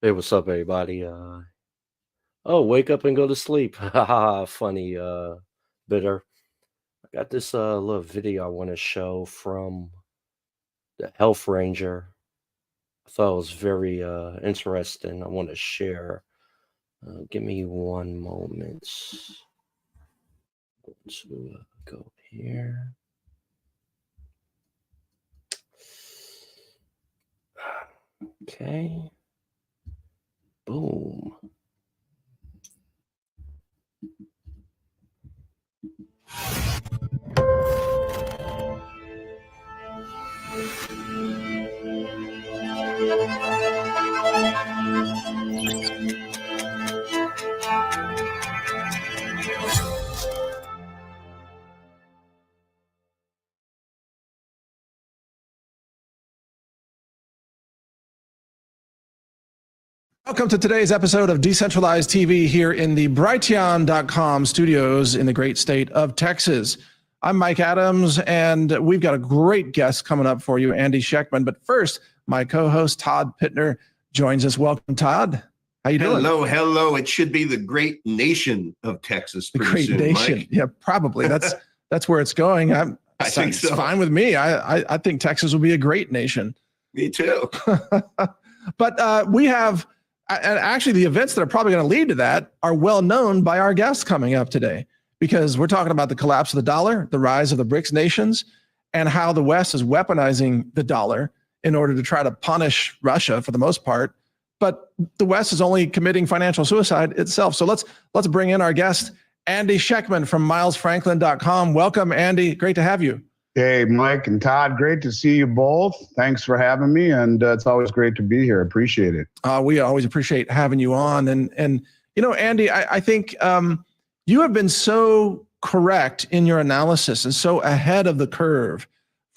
Hey, what's up, everybody? Oh, wake up and go to sleep. Haha, funny, bitter. I got this little video I want to show from the health ranger. I thought it was very interesting. I want to share. Give me one moment. To go here. Okay. Boom. Welcome to today's episode of Decentralized TV here in the Brighteon.com studios in the great state of Texas. I'm Mike Adams, and we've got a great guest coming up for you, Andy Schectman. But first, my co-host Todd Pittner joins us. Welcome, Todd. How you doing? Hello. It should be the great nation of Texas. The great soon, nation. Mike. Yeah, probably. That's where it's going. I think so. It's fine with me. I think Texas will be a great nation. Me too. But we have. And actually, the events that are probably going to lead to that are well known by our guests coming up today, because we're talking about the collapse of the dollar, the rise of the BRICS nations, and how the West is weaponizing the dollar in order to try to punish Russia for the most part. But the West is only committing financial suicide itself. So let's bring in our guest, Andy Schectman from MilesFranklin.com. Welcome, Andy. Great to have you. Hey, Mike and Todd, great to see you both. Thanks for having me, and it's always great to be here. Appreciate it. We always appreciate having you on. And you know, Andy, I think you have been so correct in your analysis and so ahead of the curve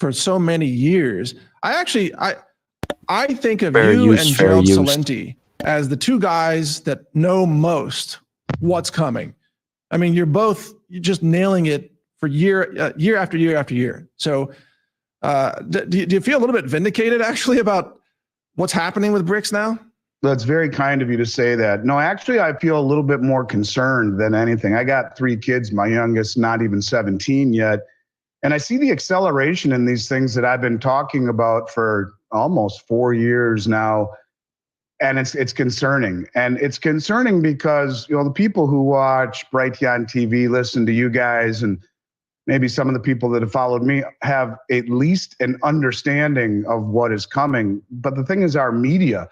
for so many years. I think of you and Gerald Celente as the two guys that know most what's coming. I mean, you're just nailing it for year after year after year. So do you feel a little bit vindicated actually about what's happening with BRICS now? That's very kind of you to say that. No, actually, I feel a little bit more concerned than anything. I got 3 kids, my youngest not even 17 yet. And I see the acceleration in these things that I've been talking about for almost 4 years now. And it's concerning. And it's concerning because, you know, the people who watch Brighteon TV, listen to you guys, and maybe some of the people that have followed me have at least an understanding of what is coming. But the thing is, our media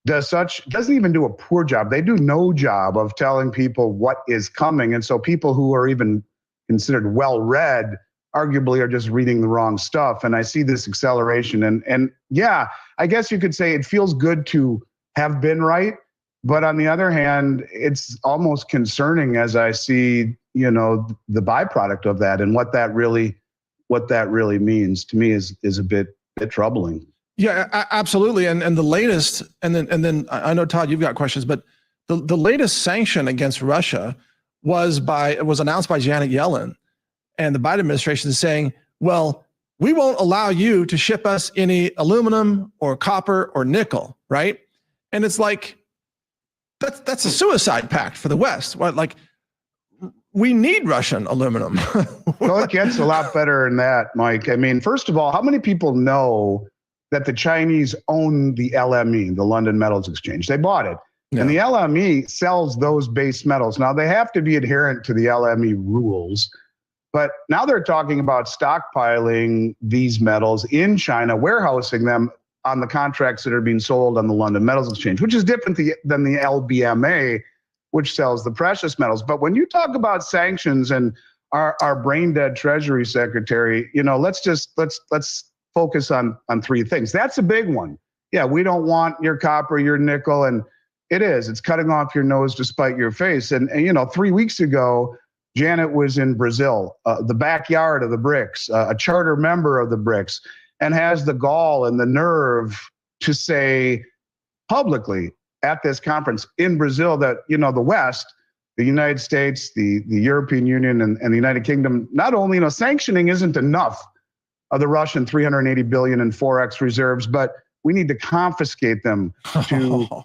doesn't even do a poor job. They do no job of telling people what is coming. And so people who are even considered well-read arguably are just reading the wrong stuff. And I see this acceleration. And yeah, I guess you could say it feels good to have been right. But on the other hand, it's almost concerning as I see, you know, the byproduct of that and what that really means to me is a bit troubling. Yeah, absolutely. And the latest, and then I know, Todd, you've got questions, but the latest sanction against Russia was announced by Janet Yellen, and the Biden administration is saying, well, we won't allow you to ship us any aluminum or copper or nickel, right? And it's like, that's a suicide pact for the West. What, like, we need Russian aluminum. Well, it gets a lot better than that, Mike. I mean, first of all, how many people know that the Chinese own the LME, the London Metals Exchange? They bought it. Yeah. And the LME sells those base metals. Now, they have to be adherent to the LME rules, but now they're talking about stockpiling these metals in China, warehousing them on the contracts that are being sold on the London Metals Exchange, which is different than the LBMA, which sells the precious metals. But when you talk about sanctions and our brain dead Treasury Secretary, you know, let's focus on 3 things. That's a big one. Yeah, we don't want your copper, your nickel, and it's cutting off your nose to spite your face. And you know, 3 weeks ago, Janet was in Brazil, the backyard of the BRICS, a charter member of the BRICS, and has the gall and the nerve to say publicly at this conference in Brazil that, you know, the West, the United States, the European Union, and the United Kingdom, not only, you know, sanctioning isn't enough of the Russian $380 billion in Forex reserves, but we need to confiscate them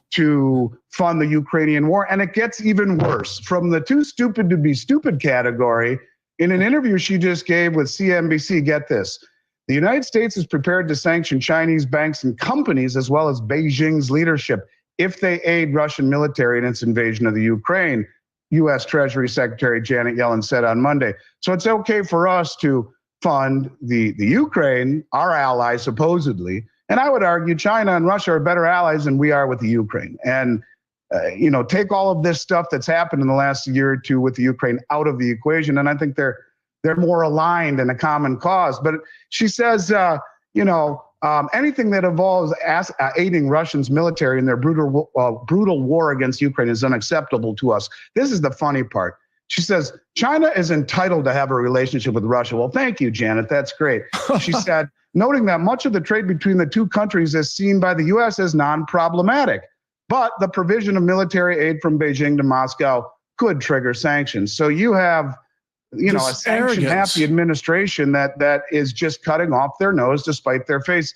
to fund the Ukrainian war. And it gets even worse. From the too stupid to be stupid category, in an interview she just gave with CNBC, get this. The United States is prepared to sanction Chinese banks and companies as well as Beijing's leadership if they aid Russian military in its invasion of the Ukraine, U.S. Treasury Secretary Janet Yellen said on Monday. So it's okay for us to fund the Ukraine, our ally supposedly, and I would argue China and Russia are better allies than we are with the Ukraine. And take all of this stuff that's happened in the last year or two with the Ukraine out of the equation, and I think they're more aligned in a common cause. But she says, anything that involves aiding Russia's military in their brutal war against Ukraine is unacceptable to us. This is the funny part. She says, China is entitled to have a relationship with Russia. Well, thank you, Janet. That's great. She said, noting that much of the trade between the two countries is seen by the U.S. as non-problematic, but the provision of military aid from Beijing to Moscow could trigger sanctions. So you have, a sanction-happy administration that is just cutting off their nose to spite their face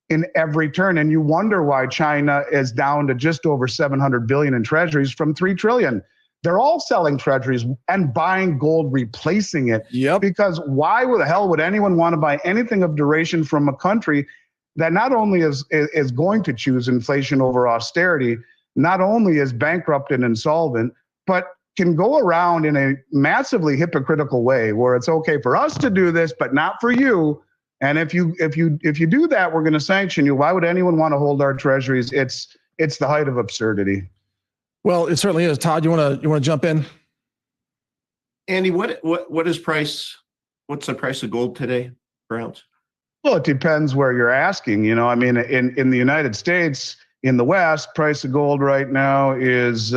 in every turn. And you wonder why China is down to just over $700 billion in treasuries from $3 trillion. They're all selling treasuries and buying gold, replacing it. Yep. Because why the hell would anyone want to buy anything of duration from a country that not only is going to choose inflation over austerity, not only is bankrupt and insolvent, but can go around in a massively hypocritical way where it's okay for us to do this, but not for you. And if you do that, we're going to sanction you. Why would anyone want to hold our treasuries? It's the height of absurdity. Well, it certainly is. Todd, you want to jump in? Andy, what is price? What's the price of gold today per ounce? Well, it depends where you're asking. In the United States, in the West, price of gold right now is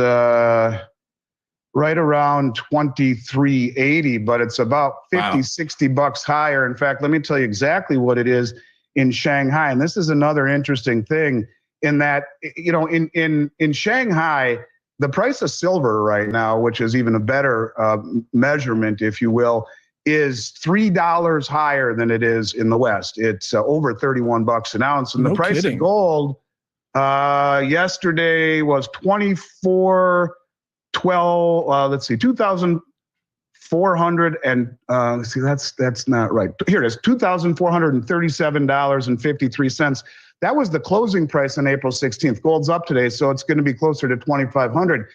right around 23.80, but it's about 50, 60 bucks higher. In fact, let me tell you exactly what it is in Shanghai. And this is another interesting thing in that, in Shanghai, the price of silver right now, which is even a better measurement, if you will, is $3 higher than it is in the West. It's over 31 bucks an ounce. And the price of gold yesterday was 2,400 and that's not right. Here it is, $2,437.53. That was the closing price on April 16th. Gold's up today, so it's going to be closer to 2,500.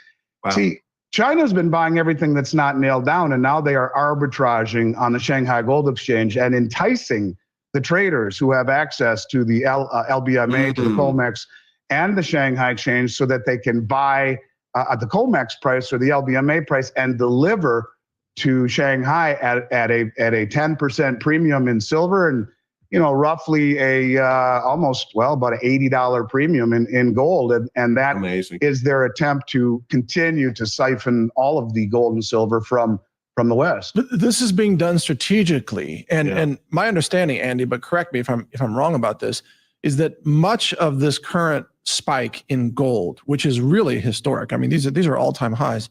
Wow. See, China's been buying everything that's not nailed down, and now they are arbitraging on the Shanghai Gold Exchange and enticing the traders who have access to the LBMA, to the COMEX, and the Shanghai Exchange so that they can buy at the COMEX price or the LBMA price and deliver to Shanghai at a 10% premium in silver and roughly about an $80 premium in gold. And that Amazing. Is their attempt to continue to siphon all of the gold and silver from the West. But this is being done strategically. And my understanding, Andy, but correct me if I'm wrong about this, is that much of this current spike in gold, which is really historic. I mean, these are all-time highs,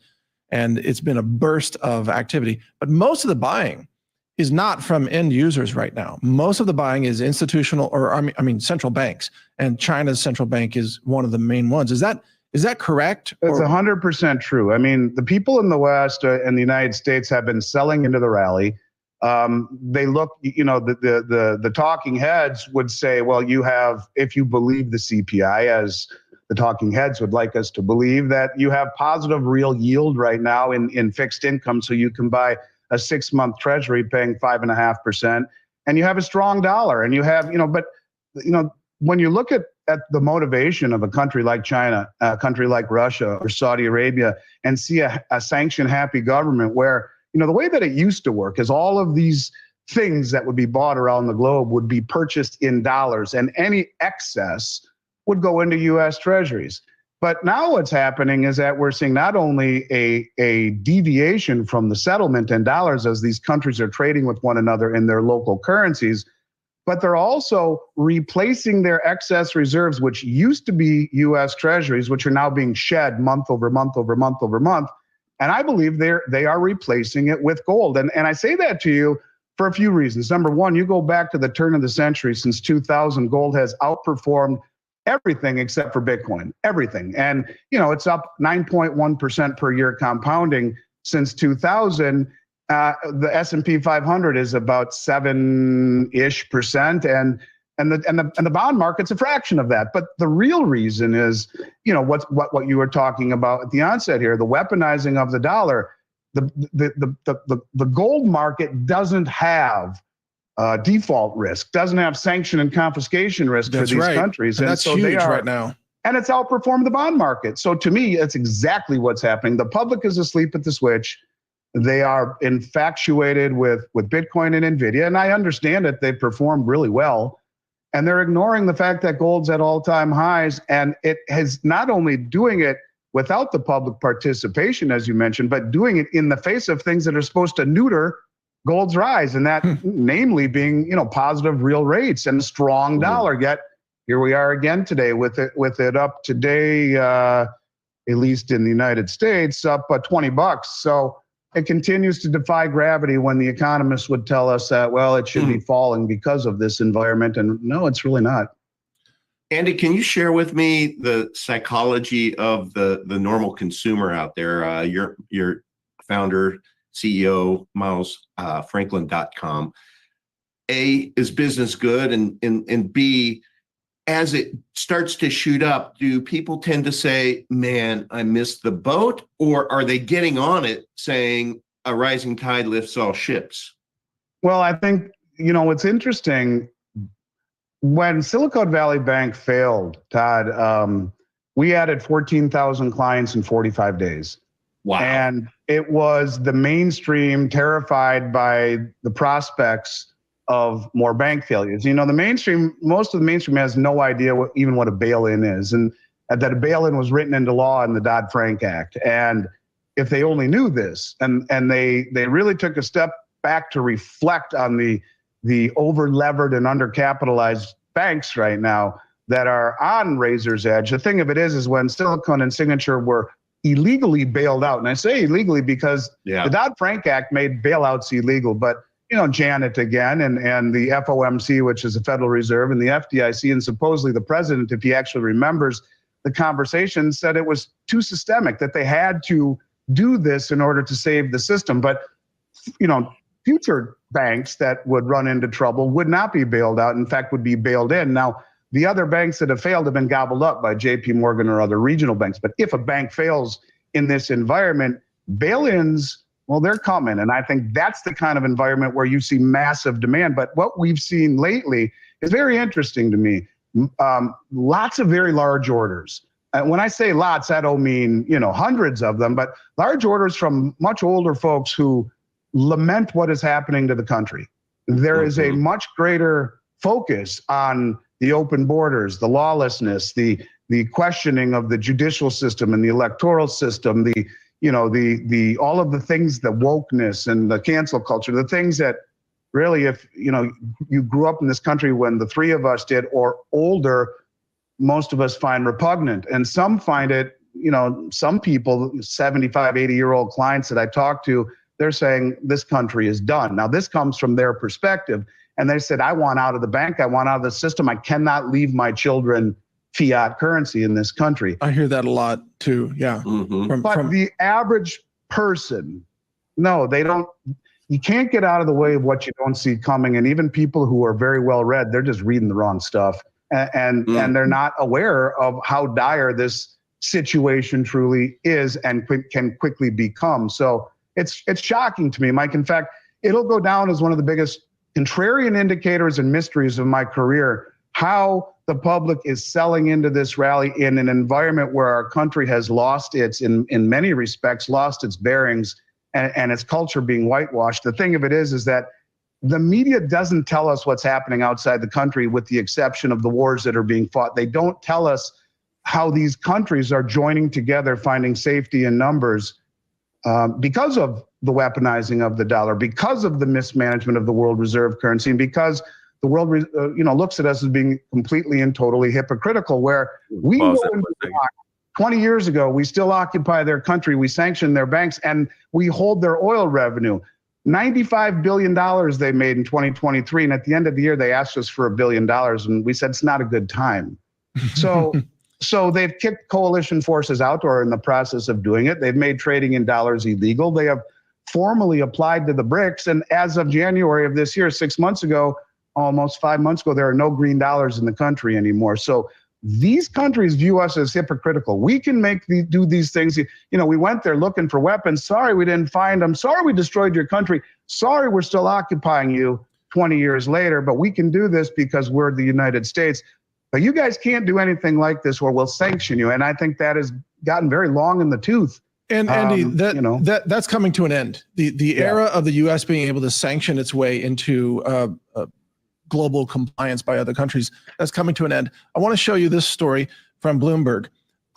and it's been a burst of activity. But most of the buying is not from end users right now. Most of the buying is institutional, or I mean central banks, and China's central bank is one of the main ones. Is that correct? It's 100% true. I mean, the people in the West and the United States have been selling into the rally. They look, the talking heads would say, well, if you believe the CPI, as the talking heads would like us to believe, that you have positive real yield right now in fixed income, so you can buy a 6-month treasury paying 5.5%, and you have a strong dollar, and you have, when you look at the motivation of a country like China, a country like Russia or Saudi Arabia, and see a sanction-happy government where, the way that it used to work is all of these things that would be bought around the globe would be purchased in dollars, and any excess would go into U.S. treasuries. But now what's happening is that we're seeing not only a deviation from the settlement in dollars as these countries are trading with one another in their local currencies, but they're also replacing their excess reserves, which used to be U.S. treasuries, which are now being shed month over month over month over month. And I believe they are replacing it with gold. And I say that to you for a few reasons. Number one, you go back to the turn of the century, since 2000, gold has outperformed everything except for Bitcoin, everything. And, it's up 9.1% per year compounding since 2000. The S&P 500 is about 7-ish%. And the bond market's a fraction of that. But the real reason is, what you were talking about at the onset here, the weaponizing of the dollar. The gold market doesn't have default risk, doesn't have sanction and confiscation risk for these countries. And that's so huge right now. And it's outperformed the bond market. So to me, that's exactly what's happening. The public is asleep at the switch. They are infatuated with Bitcoin and NVIDIA. And I understand it. They've performed really well. And they're ignoring the fact that gold's at all-time highs. And it has not only doing it without the public participation, as you mentioned, but doing it in the face of things that are supposed to neuter gold's rise, and that namely being, positive real rates and a strong dollar. Yet here we are again today with it up today, at least in the United States, up $20. So it continues to defy gravity when the economists would tell us that, well, it should be falling because of this environment. And no, it's really not. Andy, can you share with me the psychology of the normal consumer out there? Your founder, CEO, milesfranklin.com. A, is business good? And B, as it starts to shoot up, do people tend to say, man, I missed the boat? Or are they getting on it saying a rising tide lifts all ships? Well, I think, it's interesting. When Silicon Valley Bank failed, Todd, we added 14,000 clients in 45 days. Wow. And it was the mainstream terrified by the prospects of more bank failures. The mainstream, most of the mainstream has no idea what a bail-in is, and that a bail-in was written into law in the Dodd-Frank Act. And if they only knew this, and they really took a step back to reflect on the over-levered and undercapitalized banks right now that are on razor's edge. The thing of it is when Silicon and Signature were illegally bailed out, and I say illegally because the Dodd-Frank Act made bailouts illegal, but Janet again and the FOMC, which is the Federal Reserve, and the FDIC, and supposedly the president, if he actually remembers the conversation, said it was too systemic, that they had to do this in order to save the system. But, future banks that would run into trouble would not be bailed out, in fact, would be bailed in. Now, the other banks that have failed have been gobbled up by JP Morgan or other regional banks. But if a bank fails in this environment, bail-ins, well, they're coming. And I think that's the kind of environment where you see massive demand. But what we've seen lately is very interesting to me. Lots of very large orders. When I say lots, I don't mean, hundreds of them, but large orders from much older folks who lament what is happening to the country. There is a much greater focus on the open borders, the lawlessness, the questioning of the judicial system and the electoral system, the all of the things, the wokeness and the cancel culture, the things that really, if you grew up in this country when the three of us did or older, most of us find repugnant. And some find it, some people, 75, 80-year-old clients that I talk to, they're saying this country is done. Now, this comes from their perspective. And they said, I want out of the bank. I want out of the system. I cannot leave my children fiat currency in this country. I hear that a lot too. Yeah. But the average person, no, they don't. You can't get out of the way of what you don't see coming. And even people who are very well read, they're just reading the wrong stuff. And they're not aware of how dire this situation truly is and can quickly become. So it's shocking to me, Mike. In fact, it'll go down as one of the biggest contrarian indicators and mysteries of my career, how the public is selling into this rally in an environment where our country has lost in many respects, lost its bearings and its culture being whitewashed. The thing of it is that the media doesn't tell us what's happening outside the country, with the exception of the wars that are being fought. They don't tell us how these countries are joining together, finding safety in numbers because of the weaponizing of the dollar, because of the mismanagement of the world reserve currency, and because the world looks at us as being completely and totally hypocritical, where we go into Iraq 20 years ago, we still occupy their country, we sanction their banks, and we hold their oil revenue. $95 billion they made in 2023, and at the end of the year, they asked us for $1 billion, and we said it's not a good time. So they've kicked coalition forces out, or are in the process of doing it. They've made trading in dollars illegal. They have formally applied to the BRICS. And as of January of this year, 6 months ago, almost 5 months ago, there are no green dollars in the country anymore. So these countries view us as hypocritical. We can do these things. You know, we went there looking for weapons. Sorry, we didn't find them. Sorry, we destroyed your country. Sorry, we're still occupying you 20 years later. But we can do this because we're the United States. But you guys can't do anything like this, or we'll sanction you. And I think that has gotten very long in the tooth. And Andy, that's coming to an end. The era of the U.S. being able to sanction its way into global compliance by other countries, that's coming to an end. I want to show you this story from Bloomberg.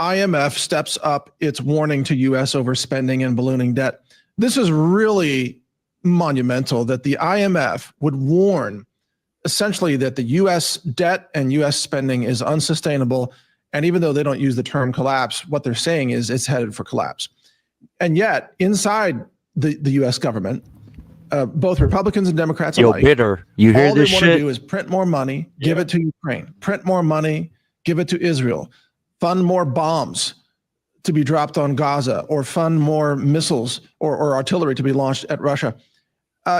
IMF steps up its warning to U.S. overspending and ballooning debt. This is really monumental that the IMF would warn essentially that the U.S. debt and U.S. spending is unsustainable. And even though they don't use the term collapse, what they're saying is it's headed for collapse. And yet inside the U.S. government, both Republicans and Democrats alike, bitter. You hear all this they shit? want to do is print more money, give it to Ukraine, print more money, give it to Israel, fund more bombs to be dropped on Gaza, or fund more missiles or artillery to be launched at Russia.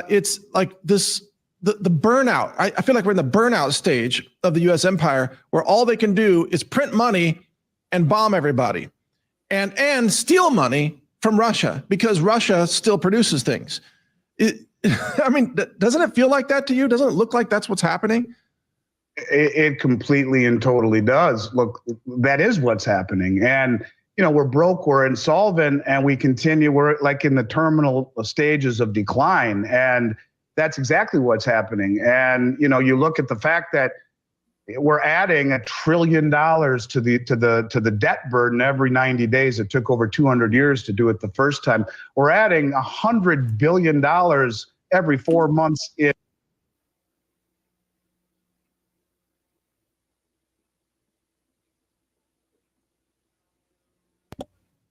It's like this, the burnout. I feel like we're in the burnout stage of the U.S. empire, where all they can do is print money and bomb everybody and steal money from Russia, because Russia still produces things. I mean, doesn't it feel like that to you? Doesn't it look like that's what's happening? It completely and totally does. Look, that is what's happening. And, you know, we're broke, we're insolvent, and we're like in the terminal stages of decline. And that's exactly what's happening. And, you know, you look at the fact that we're adding $1 trillion to the debt burden every 90 days. It took over 200 years to do it the first time. We're adding $100 billion every 4 months.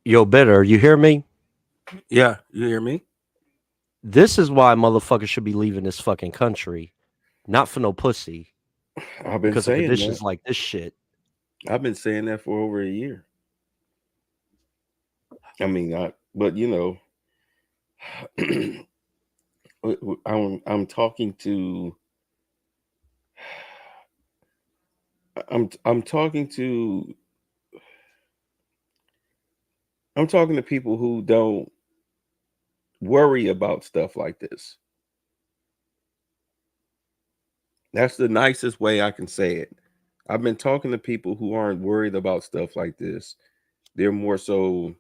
Yo, bitter. You hear me? Yeah, you hear me? This is why motherfuckers should be leaving this fucking country, not for no pussy. I've been Because of saying conditions that. like this shit. I've been saying that for over a year. I mean, but you know, I'm talking to people who don't worry about stuff like this. That's the nicest way I can say it. I've been talking to people who aren't worried about stuff like this. They're more so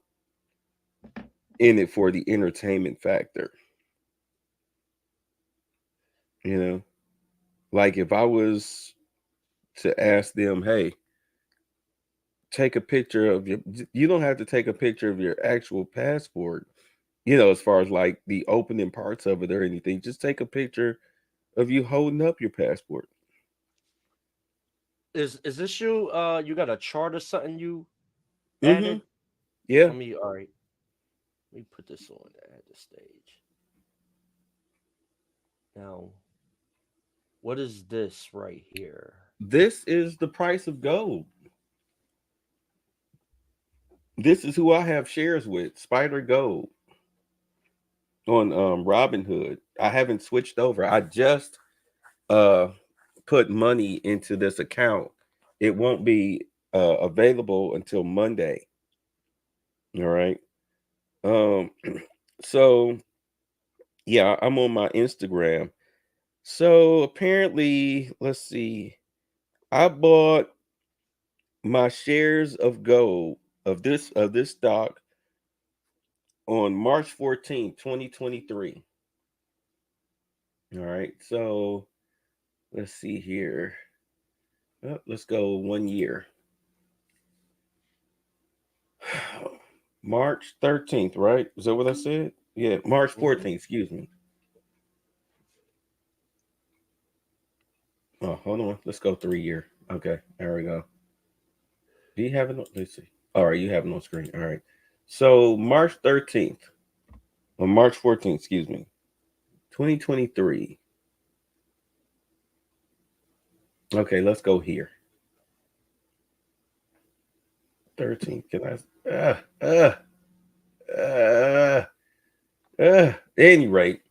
in it for the entertainment factor. You know, like if I was to ask them, hey, take a picture of you don't have to take a picture of your actual passport, you know, as far as like the opening parts of it or anything. Just take a picture of you holding up your passport. Is this you? You got a chart or something you Mm-hmm. added? Yeah. All right. Let me put this on at the stage. Now, what is this right here? This is the price of gold. This is who I have shares with, Spider Gold on Robinhood. I haven't switched over. I just put money into this account. It won't be available until Monday. All right. So yeah, I'm on my Instagram. So apparently, let's see. I bought my shares of gold of this stock on March 14th, 2023. All right. So let's see here. Let's go 1 year. March 13th, right? Is that what I said? Yeah, March 14th, excuse me. Oh, hold on. Let's go 3 year. Okay, there we go. Do you have it on? Let's see. All right, you have it on screen. All right. So March 13th, or March 14th, excuse me, 2023. Okay, let's go here. 13. Can I? Any rate,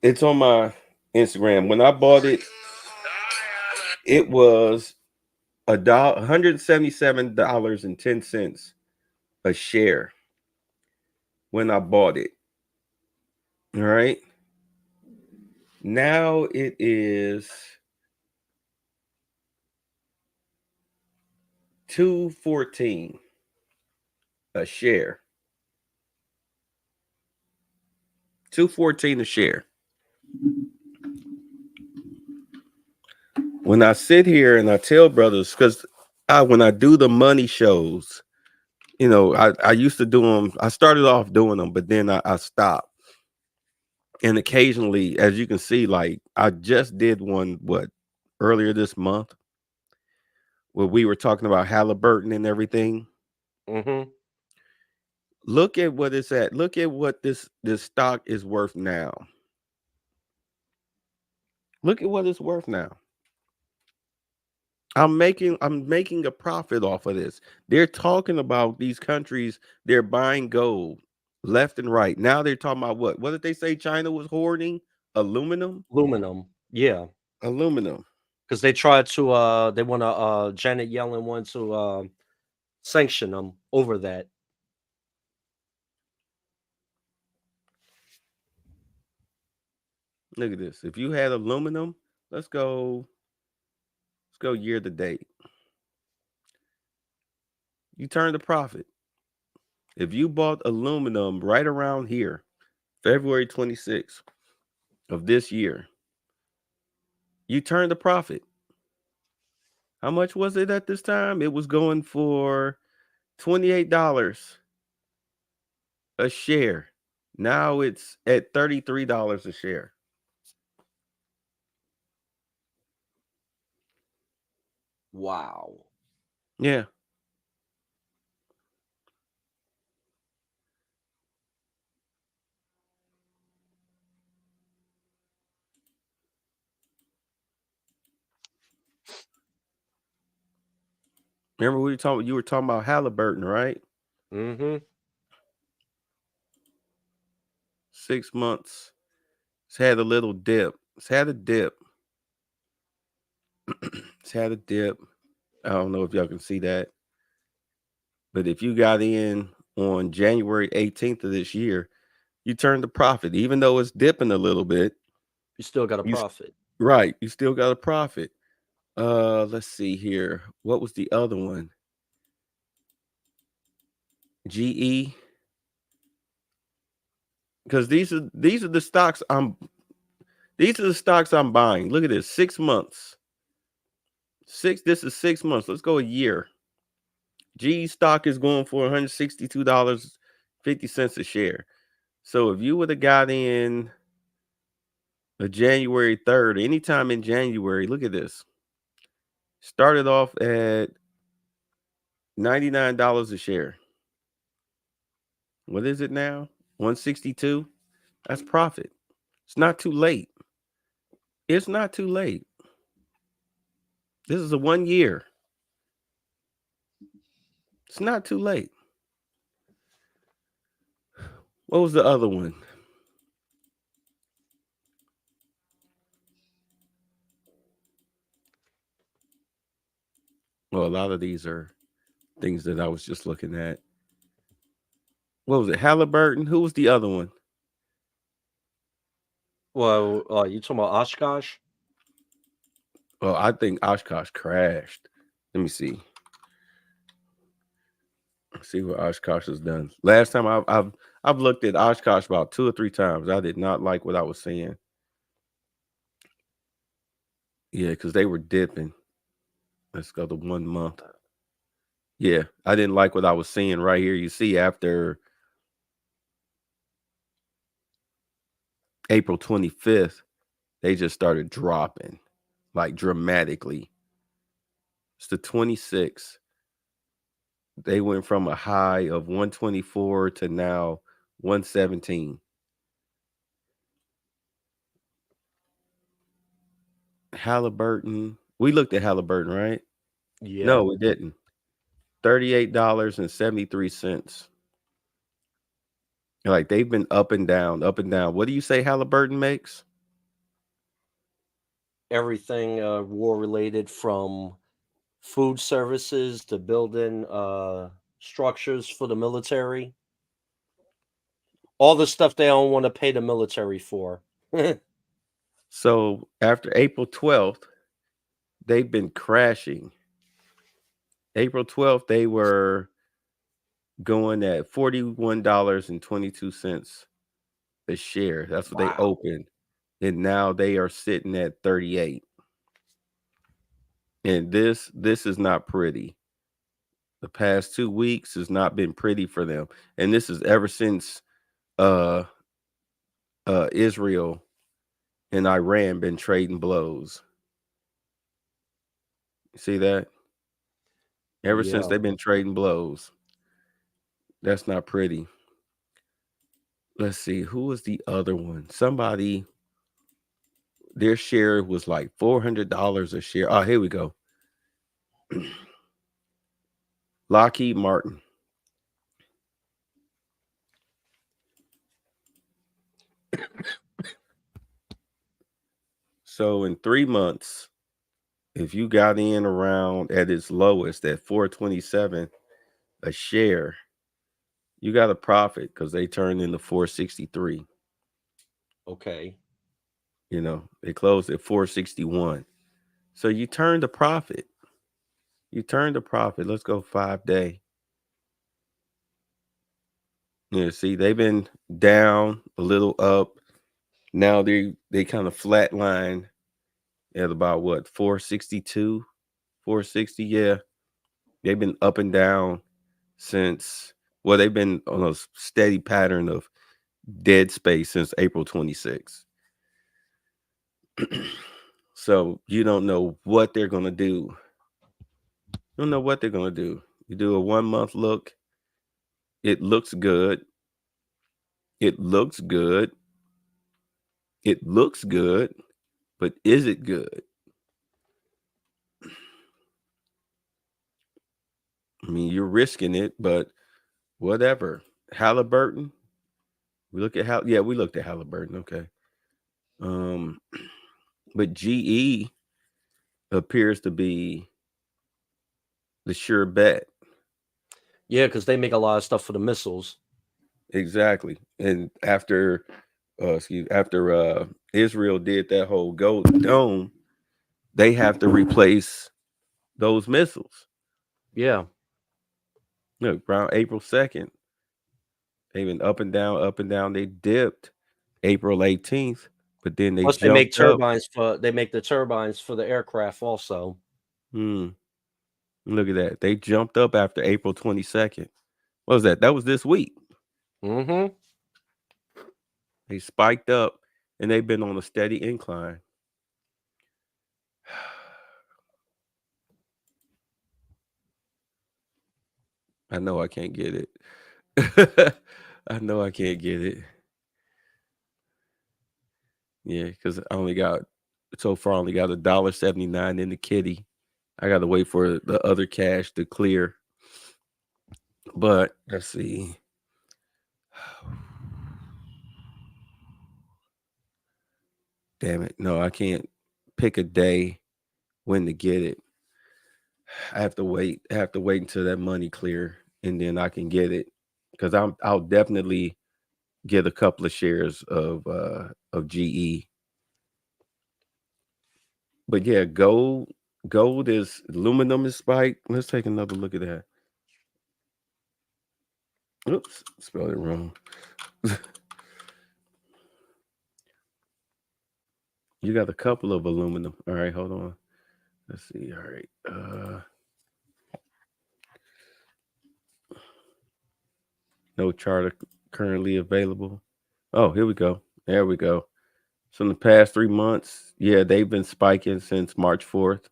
it's on my Instagram. When I bought it, it was $177.10 a share when I bought it. All right. Now it is $2.14 a share. $2.14 a share. When I sit here and I tell brothers, because when I do the money shows, you know, I used to do them. I started off doing them, but then I stopped. And occasionally, as you can see, like I just did one earlier this month where we were talking about Halliburton and everything. Mm-hmm. Look at what it's at. Look at what this stock is worth now. Look at what it's worth now. I'm making a profit off of this. They're talking about these countries, they're buying gold left and right. Now they're talking about what? What did they say China was hoarding? Aluminum? Aluminum. Yeah. Aluminum. Because they tried to they want to Janet Yellen wanted to sanction them over that. Look at this. If you had aluminum, let's go year to date. You turned a profit. If you bought aluminum right around here, February 26th of this year, you turned a profit. How much was it at this time? It was going for $28 a share. Now it's at $33 a share. Wow. Yeah. Remember you were talking about Halliburton, right? Mm-hmm. 6 months. It's had a little dip. It's had a dip. It's had a dip. I don't know if y'all can see that. But if you got in on January 18th of this year, you turned a profit. Even though it's dipping a little bit, You still got a you profit. right, you still got a profit. Let's see here. What was the other one? GE. Because these are the stocks I'm buying. Look at this. 6 months. This is 6 months. Let's go a year. GE stock is going for $162.50 a share. So if you would have got in a January 3rd, anytime in January, look at this. Started off at $99 a share. What is it now? 162. That's profit. It's not too late. It's not too late. This is a 1 year. It's not too late. What was the other one? Well, a lot of these are things that I was just looking at. What was it? Halliburton? Who was the other one? Well, you talking about Oshkosh? Oh, I think Oshkosh crashed. Let me see. See what Oshkosh has done. Last time I've looked at Oshkosh about 2 or 3 times. I did not like what I was seeing. Yeah, because they were dipping. Let's go to 1 month. Yeah, I didn't like what I was seeing right here. You see, after April 25th, they just started dropping like dramatically. It's the 26th. They went from a high of 124 to now 117. Halliburton. We looked at Halliburton, right? Yeah. No, we didn't. $38.73. Like they've been up and down, up and down. What do you say Halliburton makes? Everything war related, from food services to building structures for the military. All the stuff they don't want to pay the military for. So after April 12th, they've been crashing. April 12th, they were going at $41.22 a share. That's what they Wow. opened. And now they are sitting at 38. And this is not pretty. The past 2 weeks has not been pretty for them. And this is ever since Israel and Iran been trading blows. You see that? Ever since Yeah. they've been trading blows. That's not pretty. Let's see, who was the other one? Somebody, their share was like $400 a share. Oh, here we go. Lockheed Martin. So in 3 months, if you got in around at its lowest at 427 a share, you got a profit because they turned into 463. Okay. You know, they closed at 461. So you turned a profit. You turned a profit. Let's go 5-day. Yeah, see, they've been down, a little up. Now they kind of flatline at about what, 462, 460. Yeah, they've been up and down since, well, they've been on a steady pattern of dead space since April 26th. So you don't know what they're gonna do. You don't know what they're gonna do. You do a 1 month look. It looks good. It looks good. It looks good, but is it good? I mean, you're risking it, but whatever. Halliburton. We look at we looked at Halliburton. Okay. Um, but GE appears to be the sure bet. Yeah, because they make a lot of stuff for the missiles. Exactly. And after Israel did that whole Golden Dome, they have to replace those missiles. Yeah. Look, around April 2nd, they've been up and down, up and down. They dipped April 18th, but then they Plus, they make jumped up. they make the turbines for the aircraft also. Look at that. They jumped up after April 22nd. What was that? That was this week. Mm-hmm. They spiked up and they've been on a steady incline. I know I can't get it. I know I can't get it. Yeah, because I only got $1.79 in the kitty. I got to wait for the other cash to clear. But let's see. Damn it. No, I can't pick a day when to get it. I have to wait. I have to wait until that money clear and then I can get it. Because I'll definitely get a couple of shares of GE. But yeah, gold is, aluminum is spiked. Let's take another look at that. Oops, spelled it wrong. You got a couple of aluminum. All right, hold on. Let's see. All right. No charter currently available. Oh, here we go. There we go. So in the past 3 months, yeah, they've been spiking since March 4th.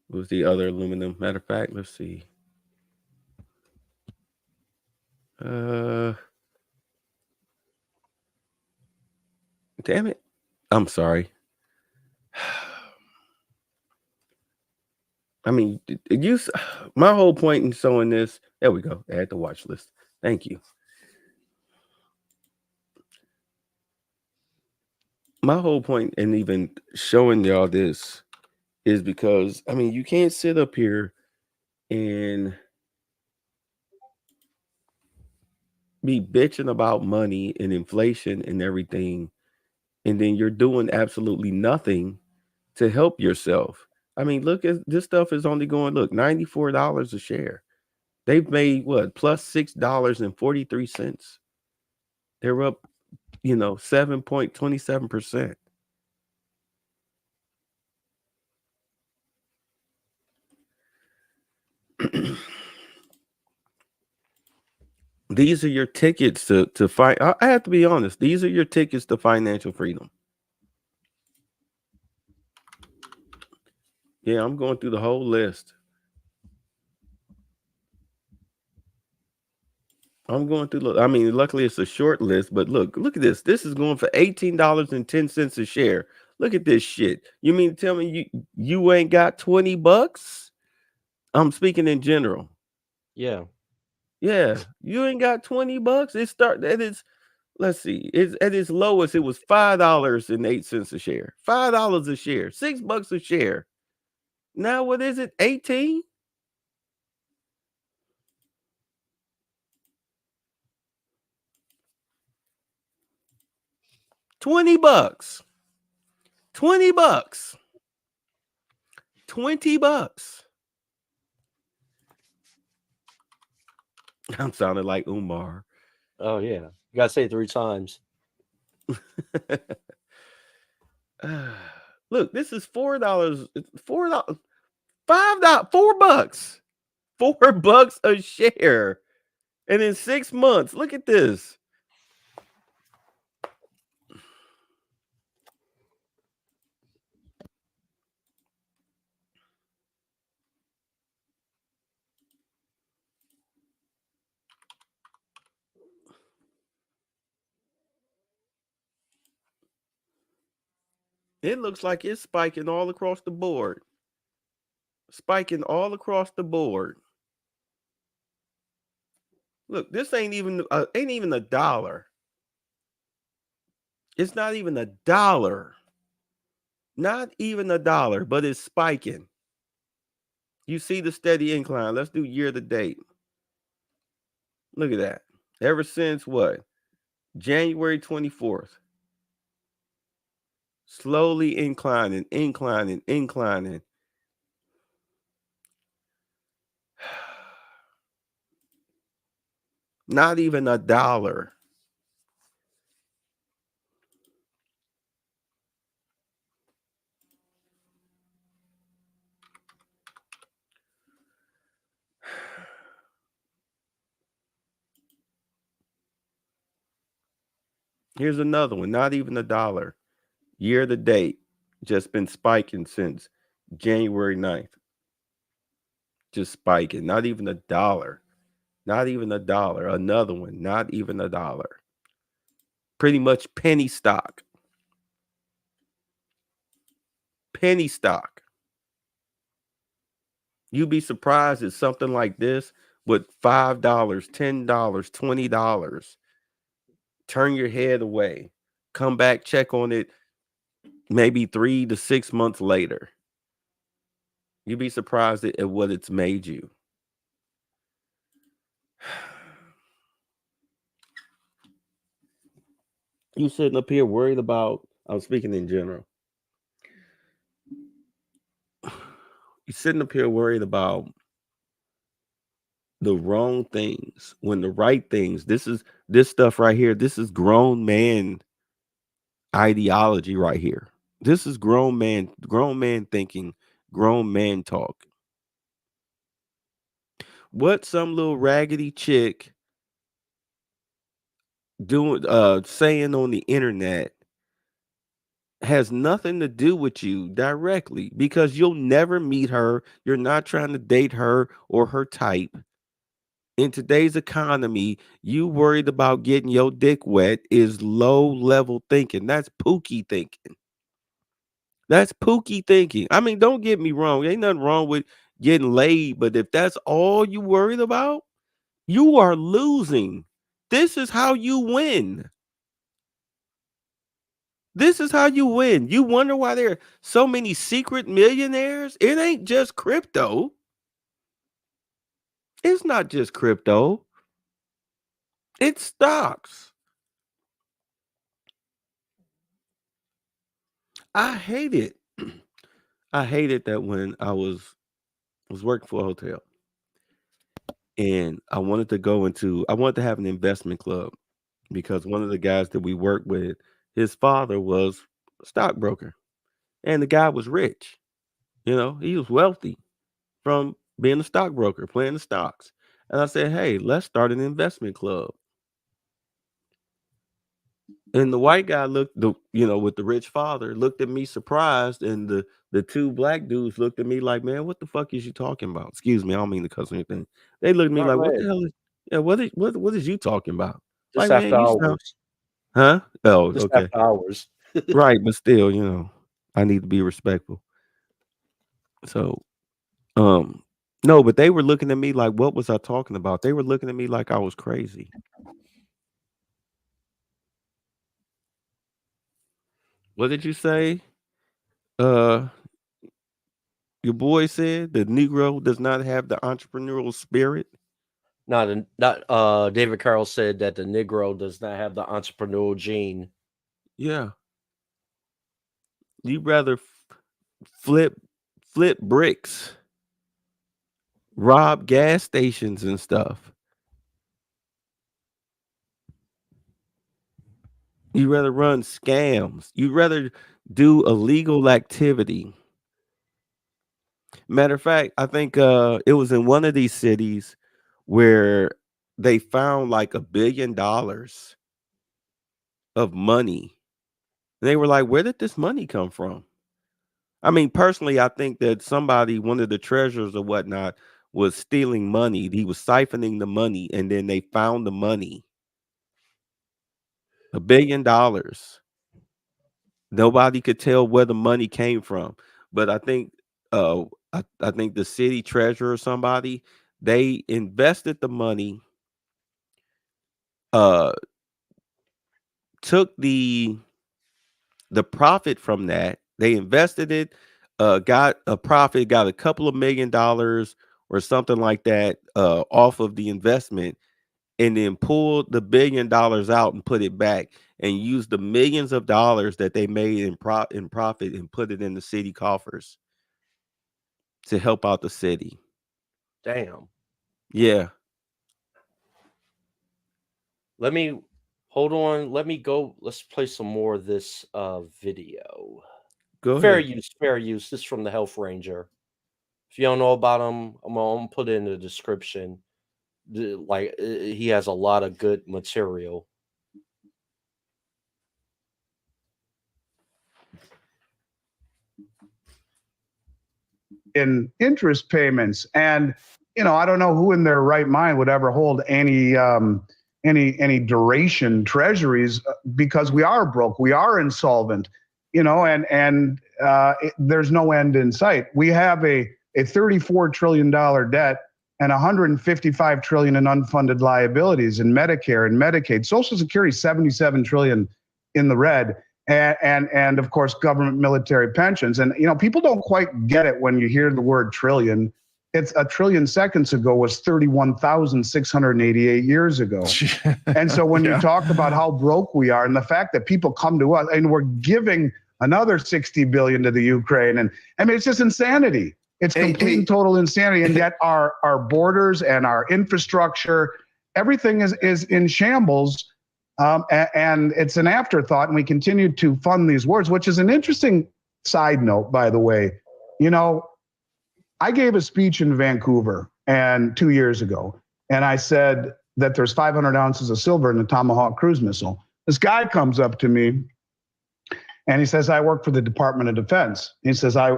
What was the other aluminum? Matter of fact, let's see. Damn it. I'm sorry. I mean, my whole point in showing this, there we go, add the watch list. Thank you. My whole point in even showing y'all this is because, I mean, you can't sit up here and be bitching about money and inflation and everything, and then you're doing absolutely nothing to help yourself. I mean, look, at this stuff is only going, look, $94 a share. They've made what, plus $6.43. They're up, 7.27%. These are your tickets to find. I have to be honest. These are your tickets to financial freedom. Yeah, I'm going through the whole list. I'm going through. I mean, luckily it's a short list, but look at this. This is going for $18.10 a share. Look at this shit. You mean to tell me you ain't got $20? I'm speaking in general. Yeah. Yeah, you ain't got $20. Let's see. It's at its lowest, it was $5.08 a share. $5 a share, $6 a share. Now what is it? 18? $20. $20. $20. I'm sounding like Umar. Oh yeah. You gotta say it 3 times. Look, this is $4. $4. $5. $4. $4 a share. And in 6 months, look at this. It looks like it's spiking all across the board. Spiking all across the board. Look, this ain't even a dollar. It's not even a dollar. Not even a dollar, but it's spiking. You see the steady incline. Let's do year to date. Look at that. Ever since what? January 24th. Slowly inclining, inclining, inclining. Not even a dollar. Here's another one. Not even a dollar. Year to date. Just been spiking since January 9th. Just spiking. Not even a dollar. Not even a dollar. Another one. Not even a dollar. Pretty much penny stock. Penny stock. You'd be surprised at something like this with $5, $10, $20. Turn your head away. Come back, check on it maybe 3 to 6 months later. You'd be surprised at what it's made you. You sitting up here worried about, I'm speaking in general. You're sitting up here worried about the wrong things when the right things, this stuff right here, this is grown man ideology right here. This is grown man thinking, grown man talk. What some little raggedy chick doing saying on the internet has nothing to do with you directly, because you'll never meet her. You're not trying to date her or her type. In today's economy, you worried about getting your dick wet is low level thinking. That's pookie thinking. That's pookie thinking. I mean, don't get me wrong. Ain't nothing wrong with getting laid. But if that's all you worried about, you are losing. This is how you win. This is how you win. You wonder why there are so many secret millionaires? It ain't just crypto. It's not just crypto. It's stocks. I hate it. I hated that when I was working for a hotel and I wanted to have an investment club because one of the guys that we worked with, his father was a stockbroker and the guy was rich. You know, he was wealthy from being a stockbroker, playing the stocks. And I said, hey, let's start an investment club. And the white guy with the rich father looked at me surprised, and the two black dudes looked at me like, man, what the fuck is you talking about? Excuse me, I don't mean to cuss or anything. They looked at me All like, what right. the hell is what is you talking about? Just Like, man, after you sound hours. huh? Oh, Just okay. after hours. Right, but still, I need to be respectful. So, no, but they were looking at me like, what was I talking about? They were looking at me like I was crazy. What did you say? Uh, your boy said the Negro does not have the entrepreneurial spirit. David Carroll said that the Negro does not have the entrepreneurial gene. Yeah, you'd rather flip bricks, rob gas stations and stuff. You'd rather run scams. You'd rather do illegal activity. Matter of fact, I think it was in one of these cities where they found like $1 billion of money. And they were like, where did this money come from? I mean, personally, I think that one of the treasurers or whatnot, was stealing money. He was siphoning the money, and then they found the money. $1 billion. Nobody could tell where the money came from. But I think I think the city treasurer or somebody, they invested the money, uh took the profit from that. They invested it, got a profit, got a couple of $1 million or something like that off of the investment, and then pulled the $1 billion out and put it back and used the millions of dollars that they made in profit and put it in the city coffers to help out the city. Damn. Yeah. Hold on. Let me go. Let's play some more of this video. Go Fair ahead. use, fair use. This is from the Health Ranger. If you don't know about him, I'm gonna put it in the description. He has a lot of good material. In interest payments, and I don't know who in their right mind would ever hold any duration treasuries, because we are broke, we are insolvent, and there's no end in sight. We have a $34 trillion debt and 155 trillion in unfunded liabilities in Medicare and Medicaid. Social Security 77 trillion in the red. And of course, government military pensions. And, people don't quite get it when you hear the word trillion. It's a trillion seconds ago was 31,688 years ago. And so when you talk about how broke we are and the fact that people come to us and we're giving another 60 billion to the Ukraine. And I mean, it's just insanity. It's complete and total insanity. And yet our borders and our infrastructure, everything is in shambles. And it's an afterthought, and we continue to fund these wars, which is an interesting side note, by the way. I gave a speech in Vancouver 2 years ago, and I said that there's 500 ounces of silver in the Tomahawk cruise missile. This guy comes up to me, and he says, I work for the Department of Defense. He says, I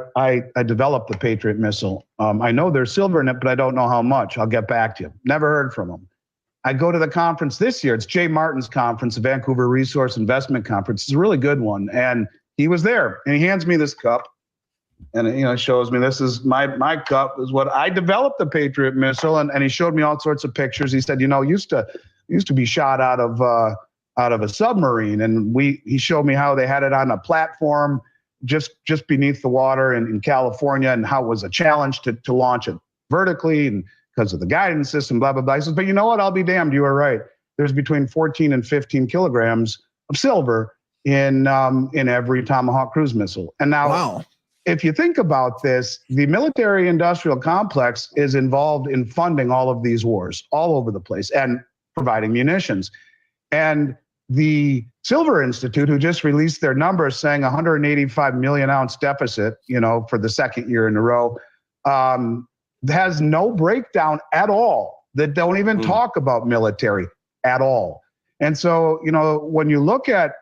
developed the Patriot missile. I know there's silver in it, but I don't know how much. I'll get back to you. Never heard from him. I go to the conference this year. It's Jay Martin's conference, the Vancouver Resource Investment Conference. It's a really good one. And he was there, and he hands me this cup. And it shows me this is my cup is what I developed the Patriot missile, and he showed me all sorts of pictures. He said, used to be shot out of a submarine, and he showed me how they had it on a platform just beneath the water in California, and how it was a challenge to launch it vertically, and because of the guidance system, blah blah blah. He says, but you know what? I'll be damned. You are right. There's between 14 and 15 kilograms of silver in every Tomahawk cruise missile. And now, wow. If you think about this, the military industrial complex is involved in funding all of these wars all over the place and providing munitions. And the Silver Institute, who just released their numbers saying 185 million ounce deficit, for the second year in a row, has no breakdown at all, that don't even talk about military at all. And so, when you look at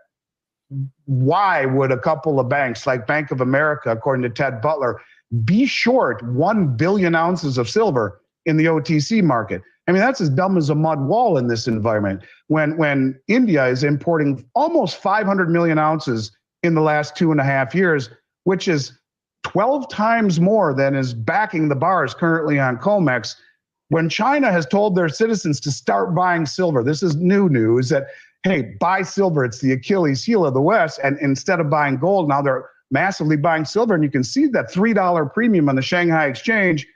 why would a couple of banks like Bank of America, according to Ted Butler, be short 1 billion ounces of silver in the OTC market? I mean, that's as dumb as a mud wall in this environment. When India is importing almost 500 million ounces in the last 2.5 years, which is 12 times more than is backing the bars currently on COMEX. When China has told their citizens to start buying silver, this is new news, that hey, buy silver. It's the Achilles heel of the West. And instead of buying gold, now they're massively buying silver. And you can see that $3 premium on the Shanghai Exchange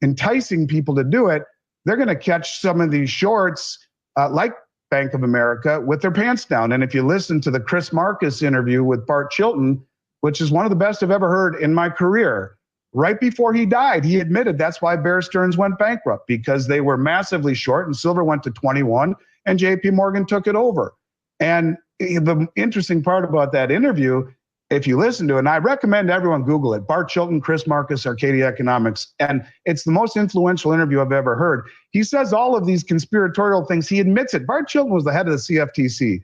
enticing people to do it. They're going to catch some of these shorts, like Bank of America, with their pants down. And if you listen to the Chris Marcus interview with Bart Chilton, which is one of the best I've ever heard in my career, right before he died, he admitted that's why Bear Stearns went bankrupt, because they were massively short and silver went to 21. And JP Morgan took it over. And the interesting part about that interview, if you listen to it, and I recommend everyone Google it, Bart Chilton, Chris Marcus, Arcadia Economics, and it's the most influential interview I've ever heard. He says all of these conspiratorial things. He admits it. Bart Chilton was the head of the CFTC,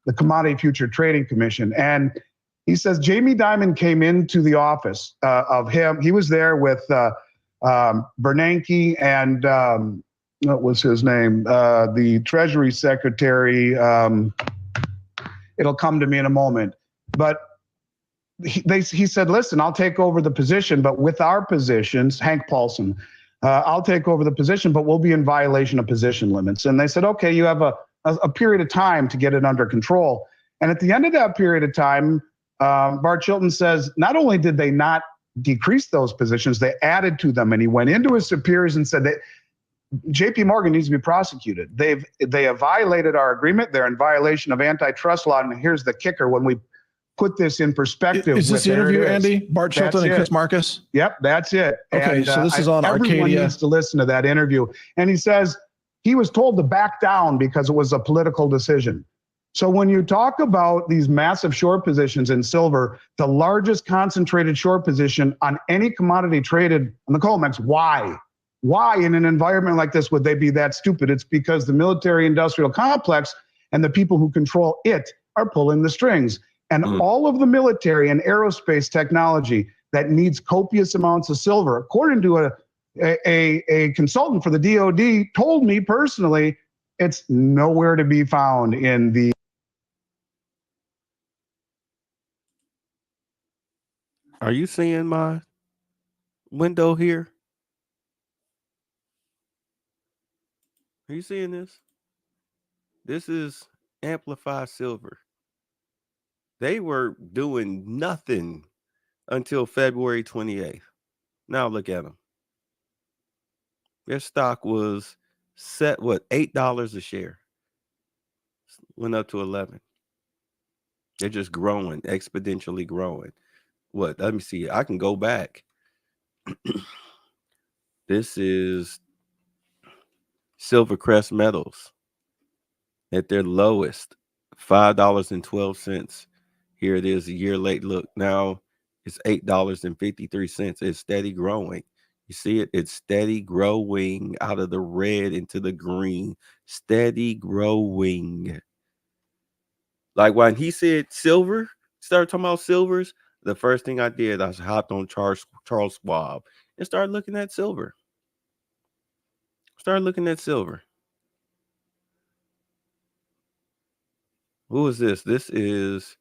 the Commodity Future Trading Commission. And he says Jamie Dimon came into the office of him. He was there with Bernanke and what was his name? The Treasury Secretary. It'll come to me in a moment. But he said, listen, I'll take over the position, but with our positions, Hank Paulson, I'll take over the position, but we'll be in violation of position limits. And they said, okay, you have a period of time to get it under control. And at the end of that period of time, Bart Chilton says, not only did they not decrease those positions, they added to them. And he went into his superiors and said that JP Morgan needs to be prosecuted. They have violated our agreement. They're in violation of antitrust law. And here's the kicker: when we put this in perspective, is this the interview, Andy? Bart Chilton and Chris Marcus? Yep, that's it. Okay, and, so this is on Arcadia. Everyone needs to listen to that interview. And he says he was told to back down because it was a political decision. So when you talk about these massive short positions in silver, the largest concentrated short position on any commodity traded on the COMEX, why? Why in an environment like this would they be that stupid? It's because the military industrial complex and the people who control it are pulling the strings. And all of the military and aerospace technology that needs copious amounts of silver, according to a consultant for the DoD, told me personally, it's nowhere to be found in the. Are you seeing my window here? Are you seeing this? This is Amplify Silver. They were doing nothing until February 28th. Now look at them. Their stock was set, $8 a share. Went up to 11. They're just growing, exponentially growing. Let me see. I can go back. This is Silvercrest Metals at their lowest, $5.12. Here it is a year late. Look, now it's $8.53. It's steady growing. You see it? It's steady growing out of the red into the green. Steady growing. Like when he said silver, started talking about silvers, the first thing I did, I hopped on Charles Schwab and started looking at silver. Who is this? This is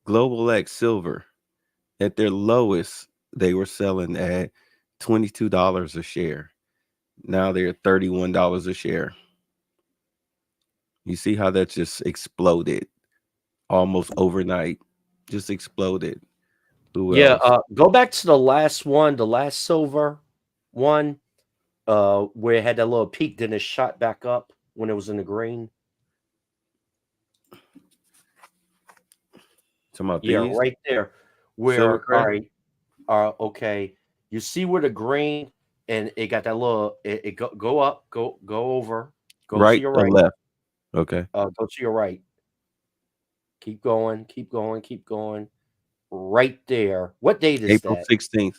Global X Silver at their lowest, they were selling at $22 a share. Now they're $31 a share. You see how that just exploded almost overnight? Just exploded. Who Yeah, else? go back to the last one, the last silver one, where it had that little peak, then it shot back up when it was in the green. Talking about Yeah, these right there. silver Where, all crack? right, okay. You see where the green and it got that little, it go up, go over, go to Right your or right, left? Okay. go to your right. Keep going, keep going, keep going. Right there. What date is April that? 16th.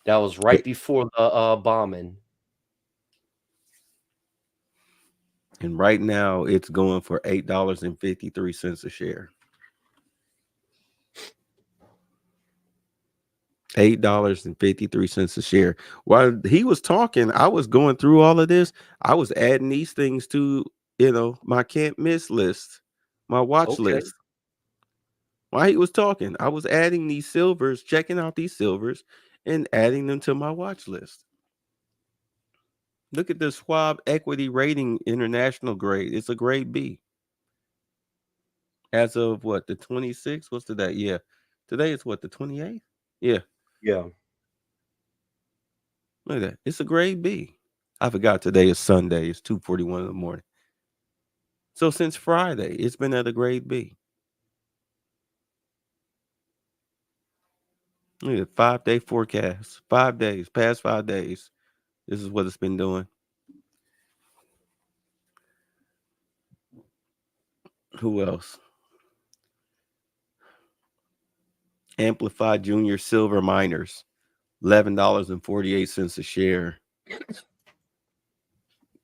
That was right before the bombing. And right now it's going for $8.53 a share. $8.53 a share. While he was talking, I was going through all of this. I was adding these things to, my can't miss list, my watch Okay. list. While he was talking, I was adding these silvers, checking out these silvers, and adding them to my watch list. Look at the Schwab Equity Rating International grade. It's a grade B. As of what, the 26th? What's today? Yeah. Today is what, the 28th? Yeah. Yeah. Look at that. It's a grade B. I forgot today is Sunday. It's 2:41 in the morning. So since Friday, it's been at a grade B. Look at 5-day forecast. 5 days, past 5 days. This is what it's been doing. Who else? Amplified Junior Silver Miners, $11.48 a share.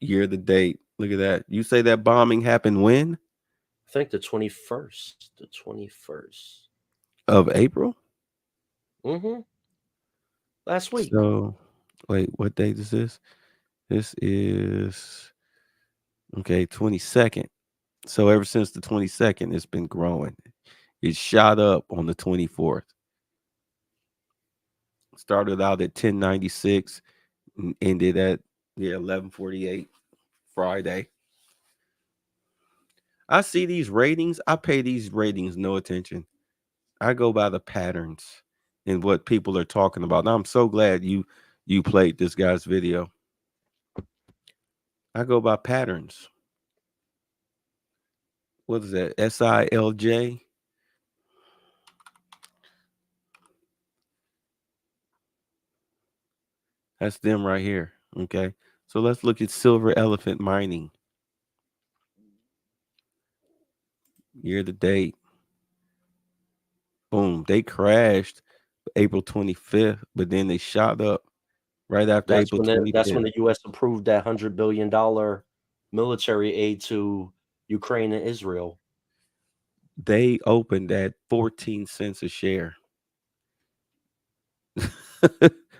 Year to date. Look at that. You say that bombing happened when? I think the 21st. The 21st. Of April? Mm-hmm. Last week. So, wait, what date is this? This is, okay, 22nd. So ever since the 22nd, it's been growing. It shot up on the 24th. Started out at 1096 and ended at 1148 Friday. I see these ratings. I pay these ratings no attention. I go by the patterns and what people are talking about. And I'm so glad you played this guy's video. I go by patterns. What is that? SILJ? That's them right here. Okay. So let's look at Silver Elephant Mining. Year to date. Boom. They crashed April 25th, but then they shot up right after April That's 25th. when the US approved that $100 billion military aid to Ukraine and Israel. They opened at 14 cents a share.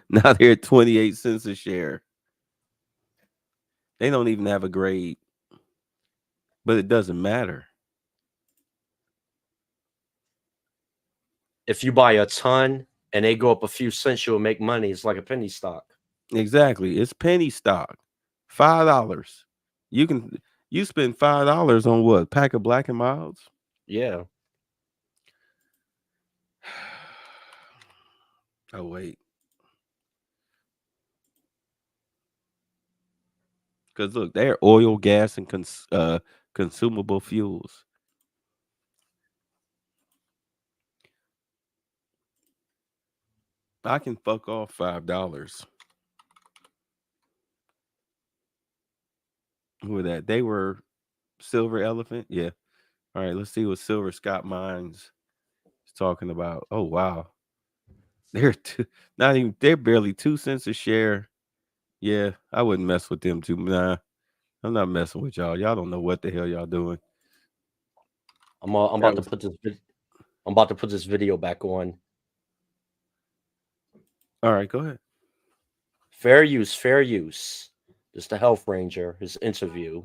Now they're at 28 cents a share. They don't even have a grade, but it doesn't matter. If you buy a ton and they go up a few cents, you'll make money. It's like a penny stock. Exactly. It's penny stock. $5. You spend $5 on what? Pack of Black and Milds? Yeah. Oh, wait. Because look, they're oil, gas, and consumable fuels. I can fuck off $5. Who were that? They were Silver Elephant. Yeah. All right. Let's see what Silver Scott Mines is talking about. Oh wow, they're not even. They're barely 2 cents a share. Yeah, I wouldn't mess with them too. Nah, I'm not messing with y'all. Y'all don't know what the hell y'all doing. I'm That about to was put I'm about to put this video back on. all right. Go ahead. Fair use, fair use. Just the health ranger, his interview.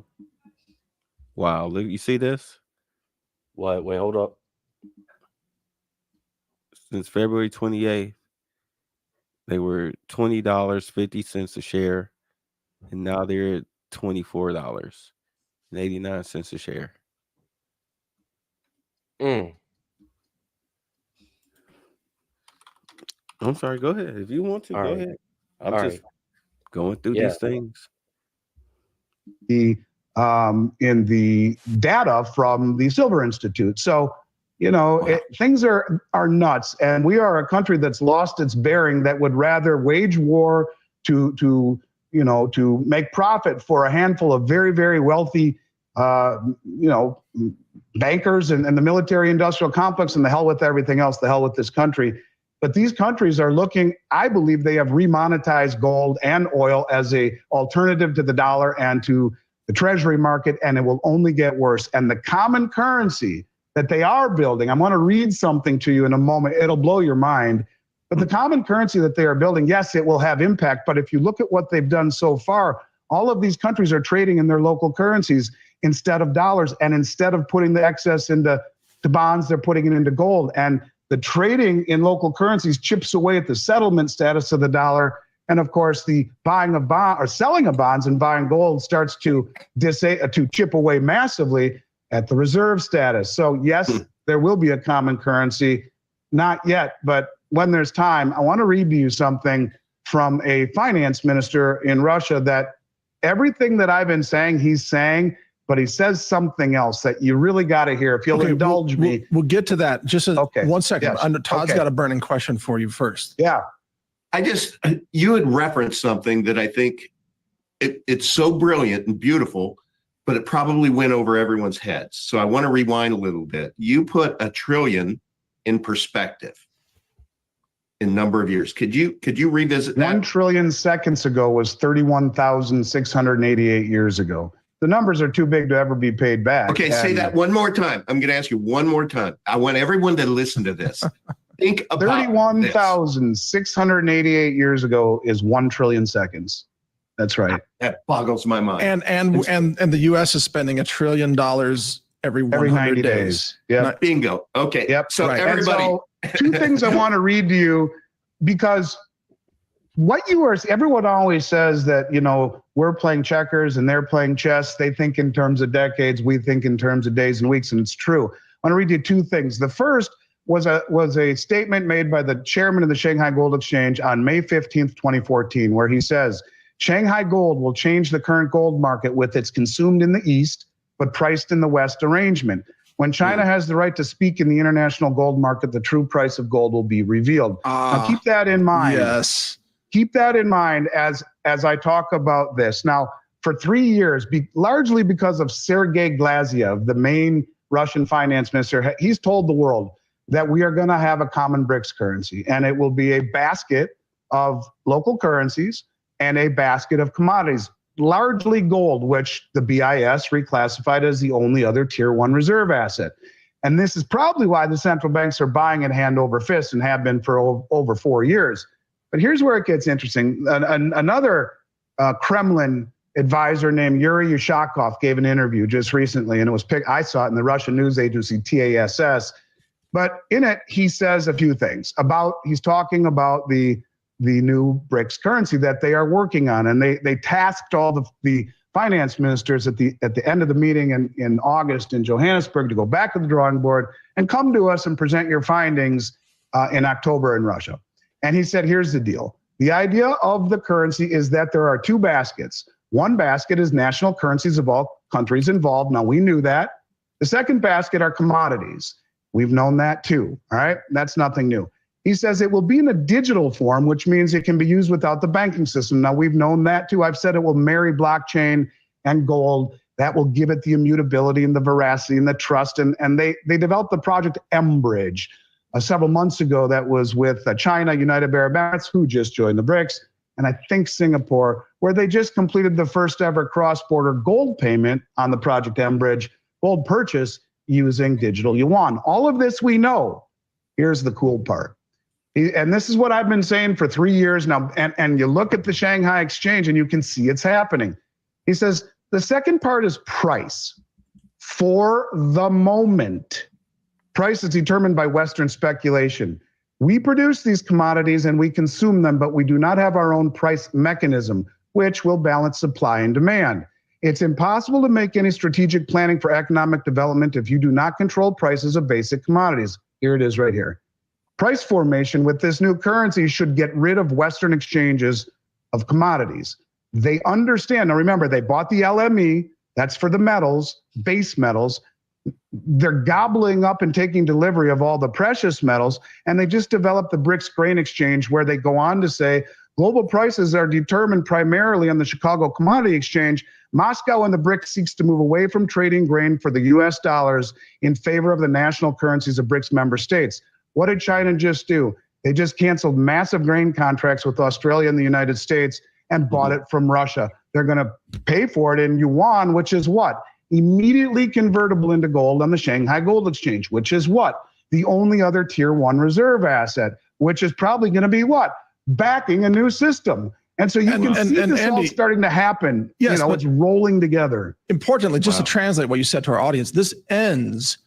Wow, look, you see this? What? Wait, hold up. Since February 28th, They were $20.50 a share, and now they're at $24.89 a share. Mm. I'm sorry. Go ahead. If you want to, All go right. ahead. I'm All just right. going through Yeah. these things. In the data from the Silver Institute. So, Wow. things are nuts, and we are a country that's lost its bearing, that would rather wage war to make profit for a handful of very, very wealthy bankers and the military industrial complex, and the hell with everything else, the hell with this country. But these countries are looking, I believe they have remonetized gold and oil as a alternative to the dollar and to the treasury market, and it will only get worse. And the common currency that they are building, I'm going to read something to you in a moment. It'll blow your mind. But the common currency that they are building, yes, it will have impact. But if you look at what they've done so far, all of these countries are trading in their local currencies instead of dollars. And instead of putting the excess into bonds, they're putting it into gold. And the trading in local currencies chips away at the settlement status of the dollar. And of course, the buying of bonds or selling of bonds and buying gold starts to chip away massively at the reserve status. So yes, there will be a common currency. Not yet, but when there's time, I want to read to you something from a finance minister in Russia that everything that I've been saying, he's saying, but he says something else that you really got to hear. If you'll indulge me. We'll get to that. Just 1 second. Yes. Todd's got a burning question for you first. Yeah. You had referenced something that I think it's so brilliant and beautiful, but it probably went over everyone's heads. So I want to rewind a little bit. You put $1 trillion in perspective in number of years. Could you revisit that? 1 trillion seconds ago was 31,688 years ago. The numbers are too big to ever be paid back. Okay, say that one more time. I'm going to ask you one more time. I want everyone to listen to this. Think about 31,688 years ago is 1 trillion seconds. That's right. That boggles my mind. And the U.S. is spending $1 trillion every 90 days. Yeah. Bingo. Okay. Yep. So right. everybody. So, two things I want to read to you, because everyone always says that, we're playing checkers and they're playing chess. They think in terms of decades. We think in terms of days and weeks. And it's true. I want to read you two things. The first was a statement made by the chairman of the Shanghai Gold Exchange on May 15th, 2014, where he says, Shanghai Gold will change the current gold market with its consumed in the East, but priced in the West arrangement. When China has the right to speak in the international gold market, the true price of gold will be revealed. Now keep that in mind. Yes. Keep that in mind as I talk about this. Now, for 3 years, largely because of Sergei Glaziev, the main Russian finance minister, he's told the world that we are going to have a common BRICS currency, and it will be a basket of local currencies and a basket of commodities, largely gold, which the BIS reclassified as the only other tier 1 reserve asset. And this is probably why the central banks are buying it hand over fist and have been for over 4 years. But here's where it gets interesting. Another Kremlin advisor named Yuri Ushakov gave an interview just recently, and it was I saw it in the Russian news agency TASS. But in it, he says a few things he's talking about the new BRICS currency that they are working on, and they tasked all the finance ministers at the end of the meeting in August in Johannesburg to go back to the drawing board and come to us and present your findings in October in Russia. And he said, here's the deal. The idea of the currency is that there are two baskets. One basket is national currencies of all countries involved. Now, we knew that. The second basket are commodities. We've known that too. All right. That's nothing new. He says it will be in a digital form, which means it can be used without the banking system. Now, we've known that too. I've said it will marry blockchain and gold. That will give it the immutability and the veracity and the trust. And they developed the project mBridge several months ago that was with China, United Arab Emirates, who just joined the BRICS, and I think Singapore, where they just completed the first ever cross-border gold payment on the project mBridge, gold purchase using digital yuan. All of this we know. Here's the cool part. And this is what I've been saying for 3 years now. And you look at the Shanghai Exchange and you can see it's happening. He says, the second part is price. For the moment, price is determined by Western speculation. We produce these commodities and we consume them, but we do not have our own price mechanism, which will balance supply and demand. It's impossible to make any strategic planning for economic development if you do not control prices of basic commodities. Here it is right here. Price formation with this new currency should get rid of Western exchanges of commodities. They understand. Now remember, they bought the LME. That's for the metals, base metals. They're gobbling up and taking delivery of all the precious metals. And they just developed the BRICS grain exchange, where they go on to say global prices are determined primarily on the Chicago Commodity Exchange. Moscow and the BRICS seeks to move away from trading grain for the US dollars in favor of the national currencies of BRICS member states. What did China just do? They just canceled massive grain contracts with Australia and the United States and bought it from Russia. They're going to pay for it in yuan, which is what? Immediately convertible into gold on the Shanghai Gold Exchange, which is what? The only other tier 1 reserve asset, which is probably going to be what? Backing a new system. And so you can see this Andy, all starting to happen. Yes, you know, it's rolling together. Importantly, just to translate what you said to our audience, this ends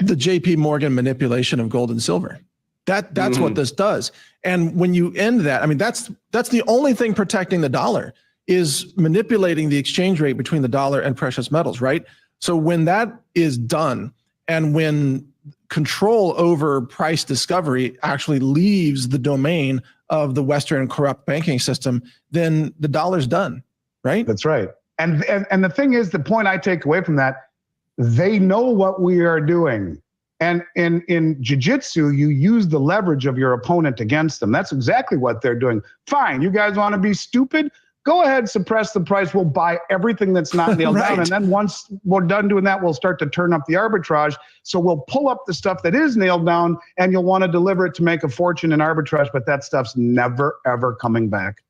the JP Morgan manipulation of gold and silver. That's what this does. And when you end that, I mean, that's the only thing protecting the dollar, is manipulating the exchange rate between the dollar and precious metals, right? So when that is done, and when control over price discovery actually leaves the domain of the Western corrupt banking system, then the dollar's done, right? That's right. And the thing is, the point I take away from that, they know what we are doing. And in jiu-jitsu, you use the leverage of your opponent against them. That's exactly what they're doing. Fine, you guys want to be stupid? Go ahead, suppress the price. We'll buy everything that's not nailed down. And then once we're done doing that, we'll start to turn up the arbitrage. So we'll pull up the stuff that is nailed down, and you'll want to deliver it to make a fortune in arbitrage, but that stuff's never, ever coming back.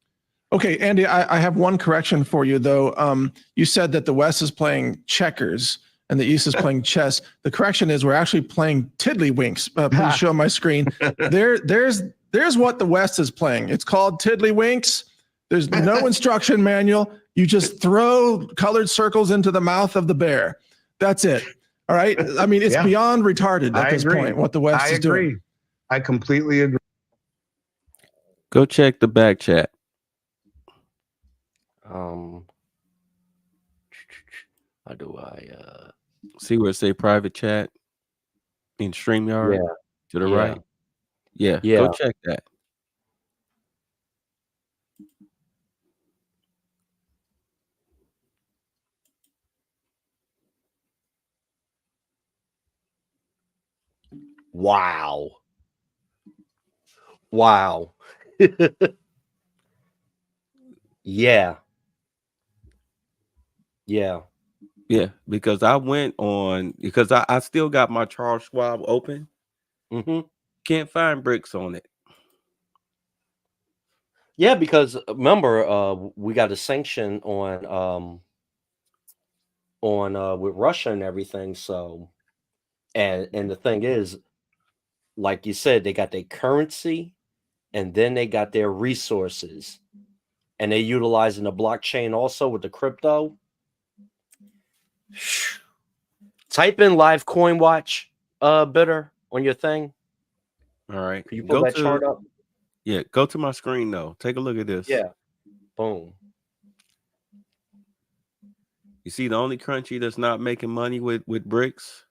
Okay, Andy, I have one correction for you, though. You said that the West is playing checkers and the East is playing chess. The correction is we're actually playing tiddlywinks. Please show my screen. There's what the West is playing. It's called tiddlywinks. There's no instruction manual. You just throw colored circles into the mouth of the bear. That's it. All right. I mean, it's beyond retarded at this point, what the West is doing. I completely agree. Go check the back chat. How do I see where it say private chat in StreamYard? Yeah. To the right. Yeah. Go check that. Wow. Wow. Yeah. Yeah. Yeah, because I went on, because I still got my Charles Schwab open. Can't find BRICS on it. Yeah, because remember, we got a sanction on with Russia and everything. So, and the thing is, like you said, they got their currency, and then they got their resources, and they're utilizing the blockchain also with the crypto. Type in live coin watch bidder on your thing. All right. Can you pull that chart up? Yeah, go to my screen though. Take a look at this. Yeah. Boom. You see the only country that's not making money with BRICS?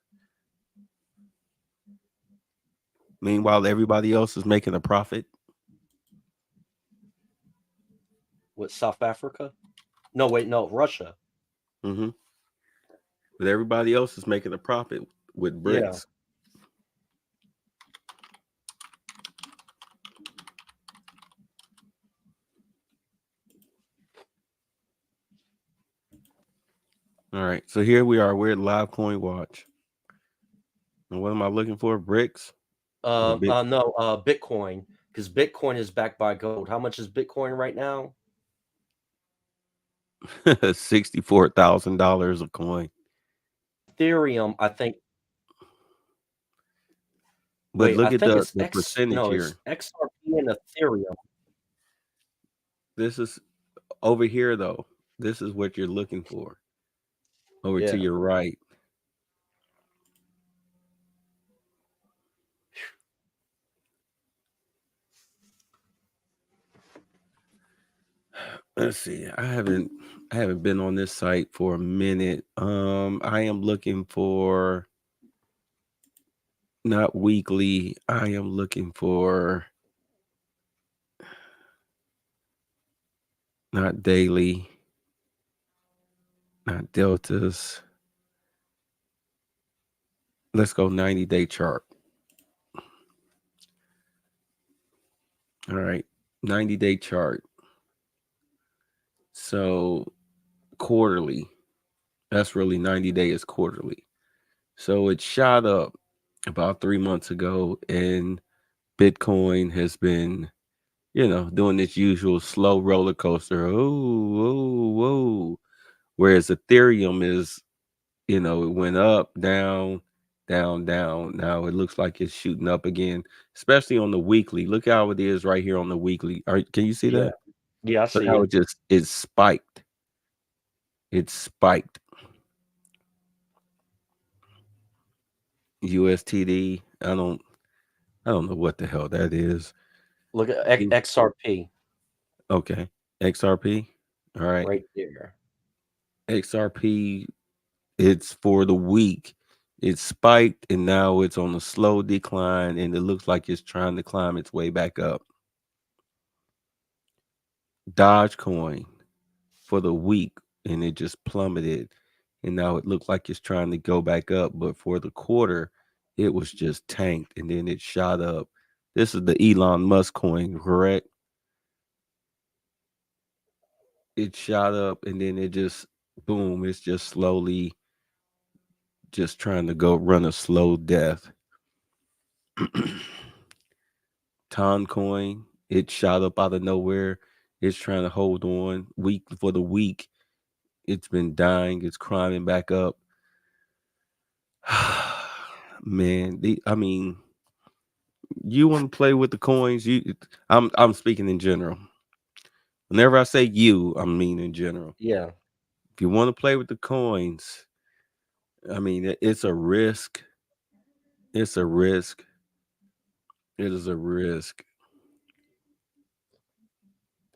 Meanwhile, everybody else is making a profit. What, South Africa? No, wait, no, Russia. But everybody else is making a profit with BRICS. All right, so here we are. We're at Live Coin Watch. And what am I looking for? BRICS? No, Bitcoin, because Bitcoin is backed by gold. How much is Bitcoin right now? $64,000 a coin. Ethereum, I think. But look at the percentage here. It's XRP and Ethereum. This is over here, though. This is what you're looking for. Over to your right. let's see. I haven't been on this site for a minute. I am looking for not weekly. I am looking for not daily, not deltas. Let's go 90-day chart. All right. 90-day chart. So quarterly. That's really 90 days quarterly. So it shot up about 3 months ago, and Bitcoin has been, doing this usual slow roller coaster. Oh, whoa, whoa. Whereas Ethereum is, it went up, down, down, down. Now it looks like it's shooting up again, especially on the weekly. Look how it is right here on the weekly. Can you see Yeah. that? Yeah, I Look see how it. it spiked. It spiked. USTD. I don't know what the hell that is. Look at XRP Okay. XRP. All right. right there. XRP, it's for the week. It spiked and now it's on a slow decline, and it looks like it's trying to climb its way back up. Dogecoin for the week, and it just plummeted, and now it looked like it's trying to go back up, but for the quarter it was just tanked and then it shot up. This is the Elon Musk coin, correct? It shot up and then it just boom, it's just slowly just trying to go run a slow death. Toncoin, it shot up out of nowhere. It's trying to hold on. Week for the week, it's been dying. It's climbing back up. Man, I mean, you want to play with the coins? I'm speaking in general. Whenever I say you, I mean in general. Yeah. If you want to play with the coins, I mean it's a risk. It's a risk. It is a risk.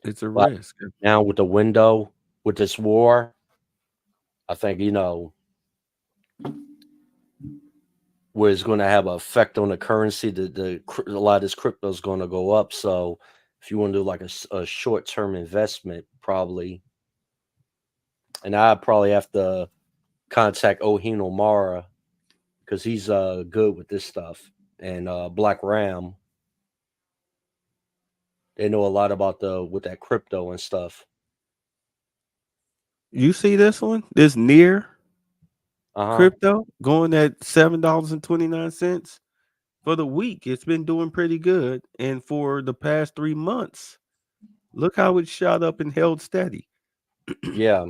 It's a But risk. now with the window, with this war, I think, where it's going to have an effect on the currency. A lot of this crypto is going to go up. So if you want to do like a short term investment, probably, and I probably have to contact Ohino Mara because he's good with this stuff, and Black Ram. They know a lot about with that crypto and stuff. You see this one? This near Uh huh. crypto going at $7.29 for the week. It's been doing pretty good, and for the past 3 months, look how it shot up and held steady. Yeah.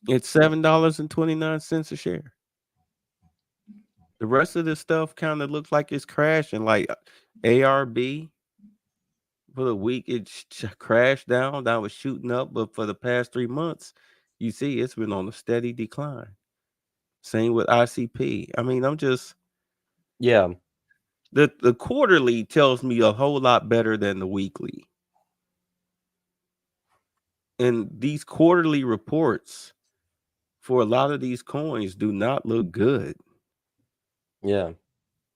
It's $7.29 a share. The rest of this stuff kind of looks like it's crashing. Like ARB for the week, it crashed down. That was shooting up, but for the past 3 months, you see it's been on a steady decline. Same with ICP. I mean, Yeah. the quarterly tells me a whole lot better than the weekly. And these quarterly reports for a lot of these coins do not look good. Yeah.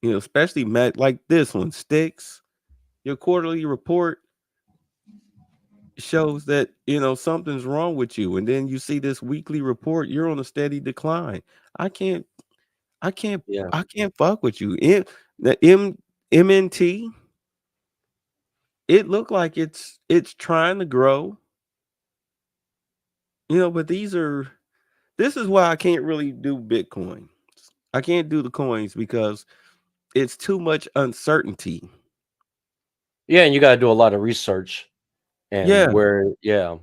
Especially like this one, Sticks. Your quarterly report shows that something's wrong with you, and then you see this weekly report, you're on a steady decline. I can't I can't Yeah. I can't fuck with you. The MNT, it looked like it's trying to grow, but this is why I can't really do Bitcoin. I can't do the coins because it's too much uncertainty. Yeah. And you got to do a lot of research and Yeah, where, yeah.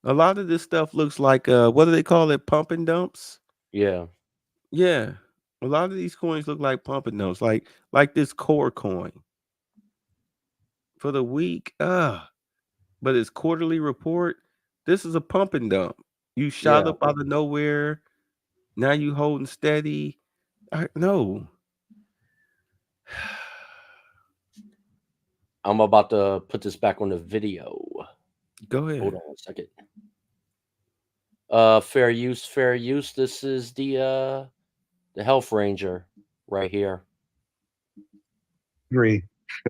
a lot of this stuff looks like what do they call it? Pump and dumps. Yeah. Yeah. A lot of these coins look like pump and dumps, like this core coin for the week. But its quarterly report, this is a pump and dump. You shot Yeah. up out of nowhere. Now you holding steady. No. I'm about to put this back on the video. Go ahead. Hold on a second. Fair use, fair use. This is the health ranger right here. Agree.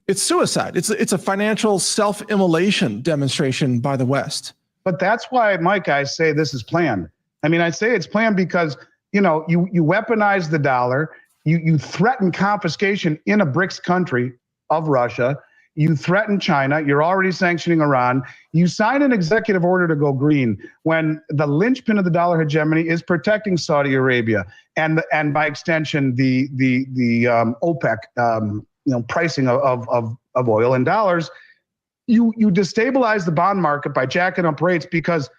It's suicide. It's a financial self-immolation demonstration by the West. But that's why, Mike, I say this is planned. I mean, I say it's planned because, you weaponize the dollar, you threaten confiscation in a BRICS country of Russia, you threaten China, you're already sanctioning Iran, you sign an executive order to go green when the linchpin of the dollar hegemony is protecting Saudi Arabia and by extension the OPEC pricing of oil in dollars. You destabilize the bond market by jacking up rates because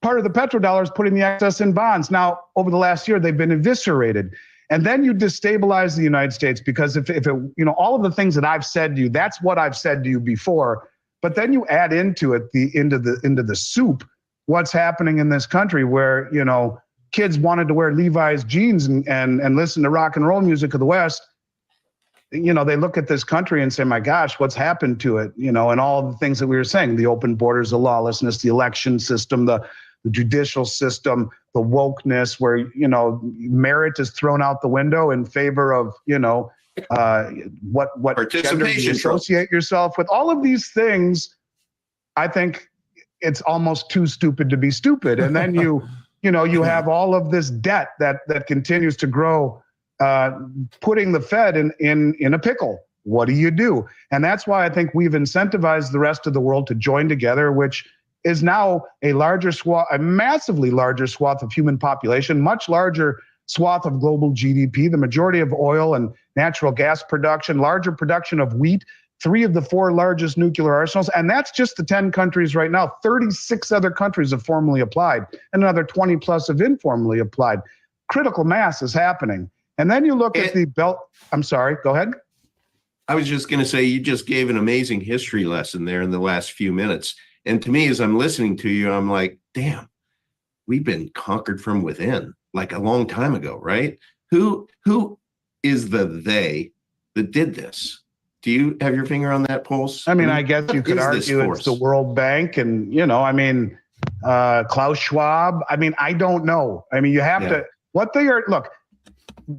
part of the petrodollar is putting the excess in bonds. Now, over the last year, they've been eviscerated. And then you destabilize the United States because if it, all of the things that I've said to you, that's what I've said to you before. But then you add into it into the soup what's happening in this country where, kids wanted to wear Levi's jeans and listen to rock and roll music of the West. They look at this country and say, my gosh, what's happened to it? And all of the things that we were saying, the open borders, the lawlessness, the election system, the judicial system, the wokeness where, merit is thrown out the window in favor of, what gender you associate yourself with. All of these things, I think it's almost too stupid to be stupid. And then you have all of this debt that continues to grow, putting the Fed in a pickle. What do? And that's why I think we've incentivized the rest of the world to join together, which is now a massively larger swath of human population, much larger swath of global GDP, the majority of oil and natural gas production, larger production of wheat, 3 of the 4 largest nuclear arsenals. And that's just the 10 countries right now. 36 other countries have formally applied, and another 20 plus have informally applied. Critical mass is happening. And then you look at the belt. I'm sorry, go ahead. I was just going to say, you just gave an amazing history lesson there in the last few minutes. And to me, as I'm listening to you, I'm like, damn, we've been conquered from within like a long time ago, right? Who is the they that did this? Do you have your finger on that pulse? I mean, I guess you could argue it's the World Bank and, Klaus Schwab. I mean, I don't know. I mean, you have to, what they are, look,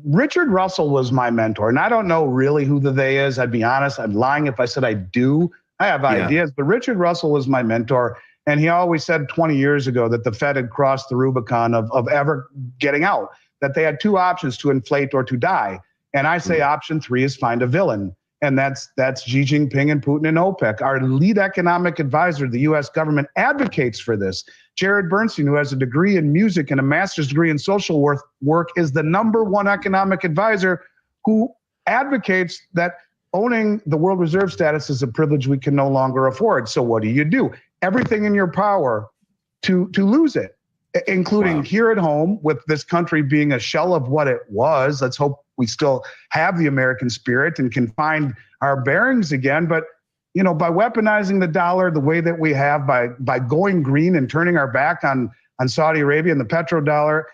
Richard Russell was my mentor, and I don't know really who the they is. I'd be honest. I'm lying if I said I do. I have ideas, but Richard Russell was my mentor, and he always said 20 years ago that the Fed had crossed the Rubicon of ever getting out, that they had 2 options, to inflate or to die. And I say option 3 is find a villain. And that's Xi Jinping and Putin and OPEC. Our lead economic advisor, the U.S. government, advocates for this. Jared Bernstein, who has a degree in music and a master's degree in social work, is the #1 economic advisor who advocates that owning the world reserve status is a privilege we can no longer afford. So what do? Everything in your power to lose it, including here at home with this country being a shell of what it was. Let's hope we still have the American spirit and can find our bearings again. But, by weaponizing the dollar the way that we have, by going green and turning our back on Saudi Arabia and the petrodollar,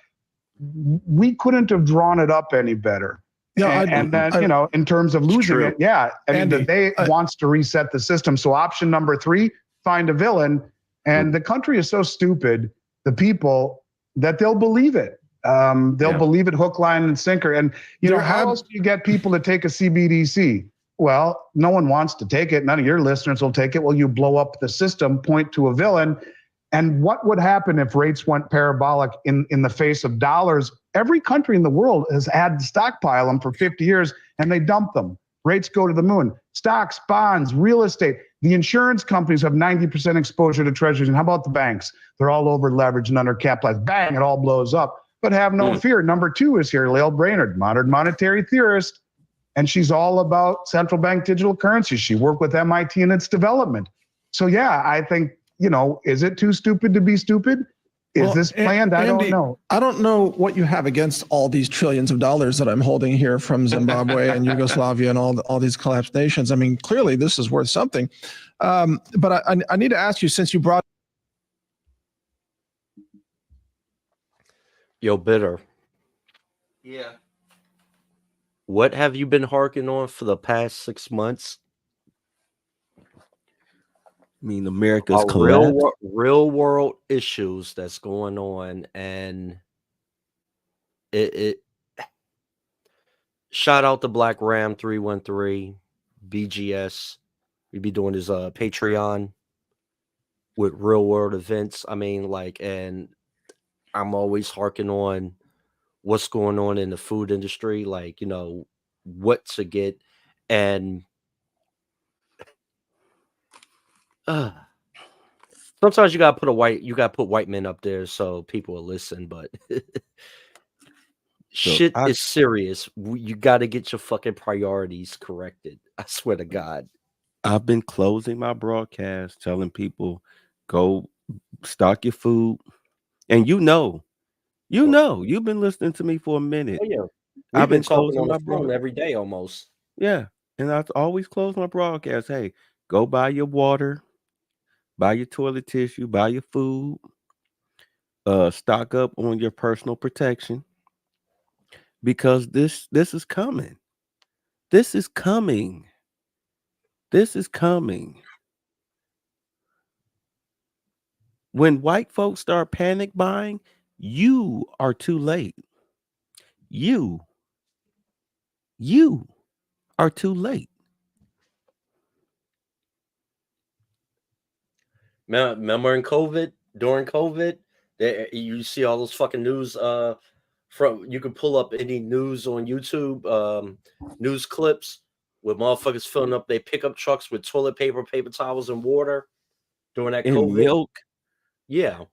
we couldn't have drawn it up any better. Yeah, and then, in terms of losing it, the they wants to reset the system. So option number 3, find a villain. And the country is so stupid, the people, that they'll believe it. They'll believe it hook, line, and sinker. And, how else do you get people to take a CBDC? Well, no one wants to take it. None of your listeners will take it. Well, you blow up the system, point to a villain. And what would happen if rates went parabolic in the face of dollars? Every country in the world has had to stockpile them for 50 years, and they dump them. Rates go to the moon. Stocks, bonds, real estate. The insurance companies have 90% exposure to treasuries. And how about the banks? They're all over leveraged and undercapitalized. Bang, it all blows up. But have no fear. Number 2 is here, Lael Brainerd, modern monetary theorist. And she's all about central bank digital currency. She worked with MIT in its development. So, I think, is it too stupid to be stupid? Is this planned? I don't know. I don't know what you have against all these trillions of dollars that I'm holding here from Zimbabwe and Yugoslavia and all these collapsed nations. I mean, clearly this is worth something. But I need to ask you, since you brought. Yo, Bitter. Yeah. What have you been harking on for the past 6 months? I mean, America's About collapsed. real world issues that's going on, and it shout out to Black Ram 313 BGS. We be doing his Patreon with real world events. I mean, like, and I'm always harking on what's going on in the food industry, like, what to get. And uh, sometimes you gotta put white men up there so people will listen, but So shit is serious. You gotta get your fucking priorities corrected. I swear to God. I've been closing my broadcast, telling people, go stock your food. And you've been listening to me for a minute. Oh yeah, I've we've been been talking closing on the my phone broad. every day almost. Yeah. And I've always closed my broadcast. Hey, go buy your water, buy your toilet tissue, buy your food, stock up on your personal protection because this is coming. This is coming. This is coming. When white folks start panic buying, you are too late. You are too late. Remember during COVID, you see all those fucking news. You could pull up any news on YouTube, news clips with motherfuckers filling up their pickup trucks with toilet paper, paper towels, and water during that And COVID. milk, Yeah,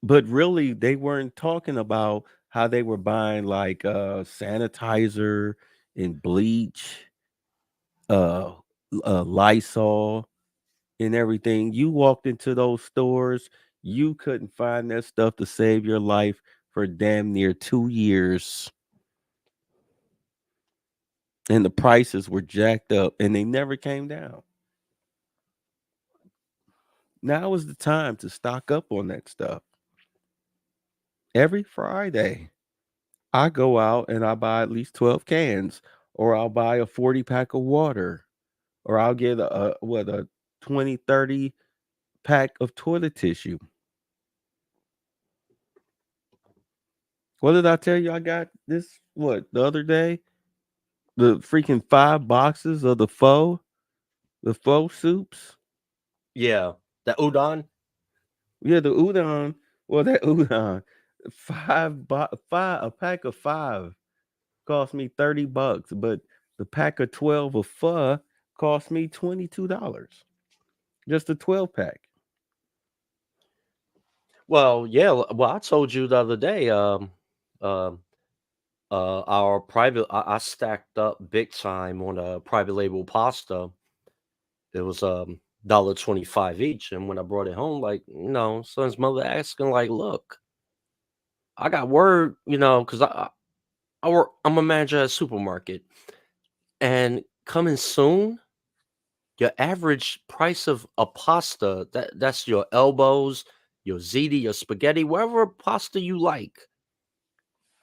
but really they weren't talking about how they were buying like sanitizer and bleach, uh, Lysol and everything. You walked into those stores, you couldn't find that stuff to save your life for damn near 2 years. And the prices were jacked up and they never came down. Now is the time to stock up on that stuff. Every Friday, I go out and I buy at least 12 cans, or I'll buy a 40 pack of water, or I'll get a 20, 30 pack of toilet tissue. What did I tell you? I got this, the other day? The freaking 5 boxes of the faux soups. yeah, the udon. Yeah, the udon. Well, that udon, a pack of 5 cost me $30, but the pack of 12 of pho cost me $22. Just a 12 pack. Well, yeah. Well, I told you the other day. Um, our private. I stacked up big time on a private label pasta. It was $1.25 each, and when I brought it home, like, son's mother asking, like, look, I got word, because I'm a manager at a supermarket, and coming soon, your average price of a pasta, that's your elbows, your ziti, your spaghetti, whatever pasta you like,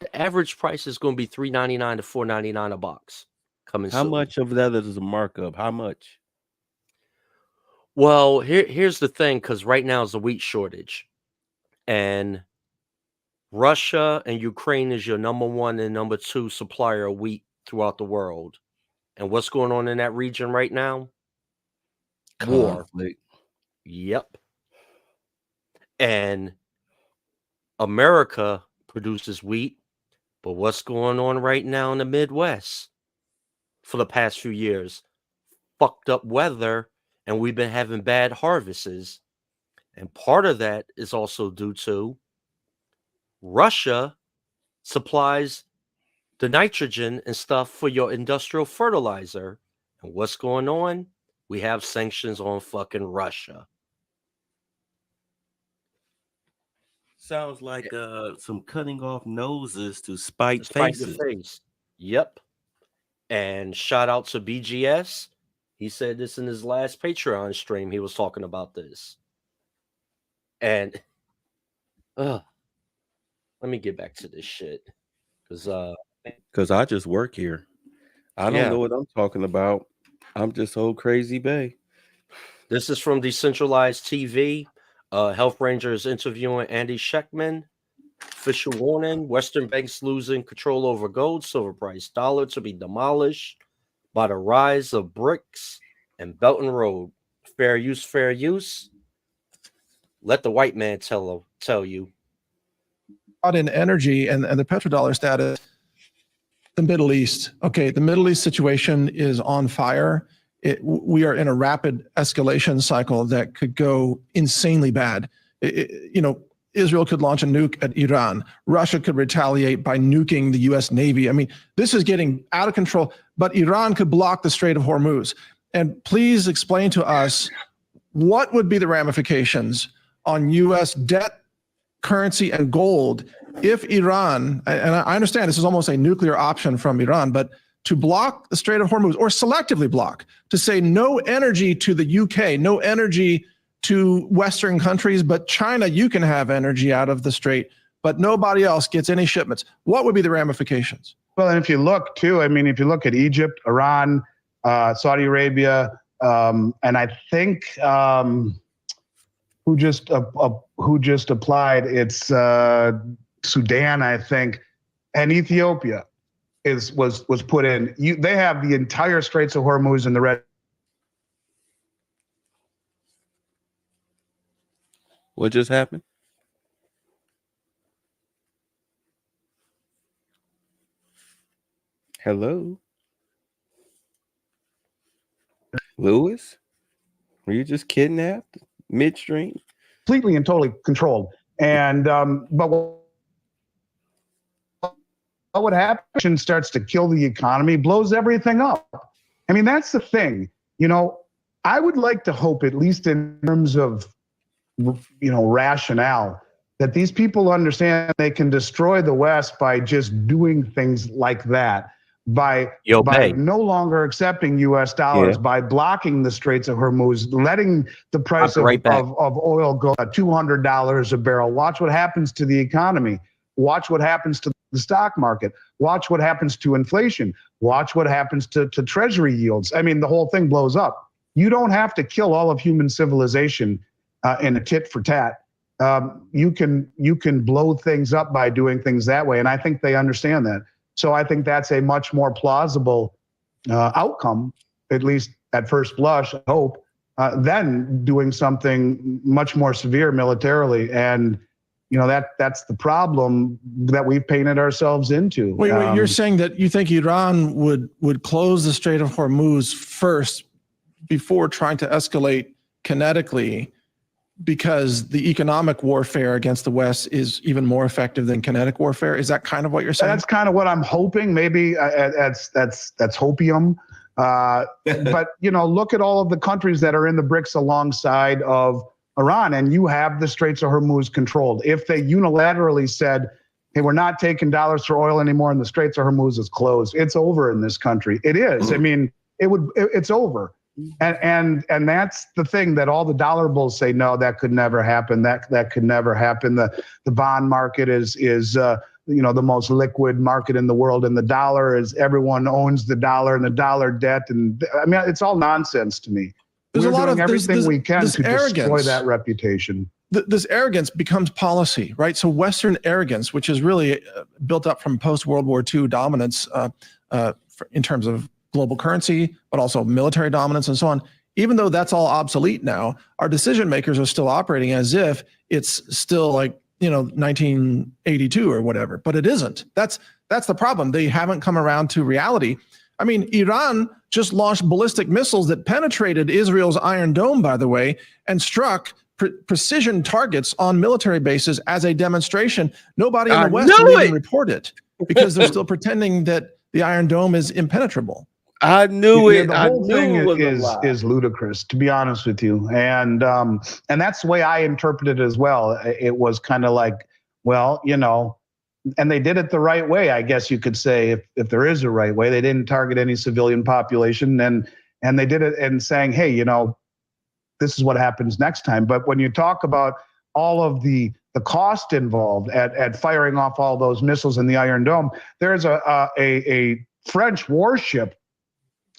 the average price is going to be $3.99 to $4.99 a box coming How soon. much of that is a markup? How much? Well, here's the thing, because right now is a wheat shortage, and Russia and Ukraine is your number one and number two supplier of wheat throughout the world. And what's going on in that region right now? War. Conflict. Yep. And America produces wheat, but what's going on right now in the Midwest for the past few years? Fucked up weather, and we've been having bad harvests. And part of that is also due to Russia supplies the nitrogen and stuff for your industrial fertilizer. And what's going on? We have sanctions on fucking Russia. Sounds like some cutting off noses to spite Despite your faces. face. Yep. And shout out to BGS. He said this in his last Patreon stream. He was talking about this. And let me get back to this shit. Because I just work here. I don't yeah. know what I'm talking about. I'm just old crazy Bay. This is from Decentralized TV. Health Ranger is interviewing Andy Schectman. Official warning: Western banks losing control over gold, silver price, dollar to be demolished by the rise of BRICS and Belt and Road. Fair use, fair use. Let the white man tell you. In energy and the petrodollar status, the Middle East. Okay, the Middle East situation is on fire. We are in a rapid escalation cycle that could go insanely bad. Israel could launch a nuke at Iran. Russia could retaliate by nuking the US Navy. I mean, this is getting out of control, but Iran could block the Strait of Hormuz. And please explain to us what would be the ramifications on US debt, currency, and gold if Iran, and I understand this is almost a nuclear option from Iran, but to block the Strait of Hormuz, or selectively block, to say no energy to the UK, no energy to Western countries, but China, you can have energy out of the Strait, but nobody else gets any shipments. What would be the ramifications? Well, and if you look too, I mean, if you look at Egypt, Iran, Saudi Arabia, and I think who just applied, it's Sudan, I think, and Ethiopia was put in. They have the entire Straits of Hormuz and the Red. What just happened? Hello? Lewis? Were you just kidnapped midstream? Completely and totally controlled. And but what happens starts to kill the economy, blows everything up. I mean, that's the thing. I would like to hope, at least in terms of rationale, that these people understand they can destroy the West by just doing things like that, by no longer accepting U.S. dollars, by blocking the Straits of Hormuz, letting the price of oil go at $200 a barrel. Watch what happens to the economy. Watch what happens to the stock market. Watch what happens to inflation. Watch what happens to treasury yields. I mean, the whole thing blows up. You don't have to kill all of human civilization in a tit for tat. You can blow things up by doing things that way, and I think they understand that. So I think that's a much more plausible outcome, at least at first blush, I hope, than doing something much more severe militarily. And that's the problem that we've painted ourselves into. Wait, you're saying that you think Iran would close the Strait of Hormuz first before trying to escalate kinetically, because the economic warfare against the West is even more effective than kinetic warfare? Is that kind of what you're saying? That's kind of what I'm hoping. Maybe that's hopium. But look at all of the countries that are in the BRICS alongside of Iran, and you have the Straits of Hormuz controlled. If they unilaterally said, hey, we're not taking dollars for oil anymore and the Straits of Hormuz is closed, it's over in this country. It is. I mean, it's over. And that's the thing that all the dollar bulls say, no, that could never happen. That could never happen. The bond market is the most liquid market in the world, and the dollar is, everyone owns the dollar and the dollar debt. And I mean, it's all nonsense to me. We're doing everything we can to destroy that reputation. This arrogance becomes policy, right? So Western arrogance, which is really built up from post-World War II dominance in terms of global currency, but also military dominance and so on. Even though that's all obsolete now, our decision makers are still operating as if it's still like 1982 or whatever, but it isn't. That's the problem. They haven't come around to reality. I mean, Iran just launched ballistic missiles that penetrated Israel's Iron Dome, by the way, and struck precision targets on military bases as a demonstration. Nobody in the West will even report it because they're still pretending that the Iron Dome is impenetrable. I knew it. The whole thing is ludicrous, to be honest with you, and that's the way I interpreted it as well. It was kind of like, well, and they did it the right way, I guess you could say, if there is a right way. They didn't target any civilian population, and they did it in saying, hey, this is what happens next time. But when you talk about all of the cost involved at firing off all those missiles in the Iron Dome, there's a French warship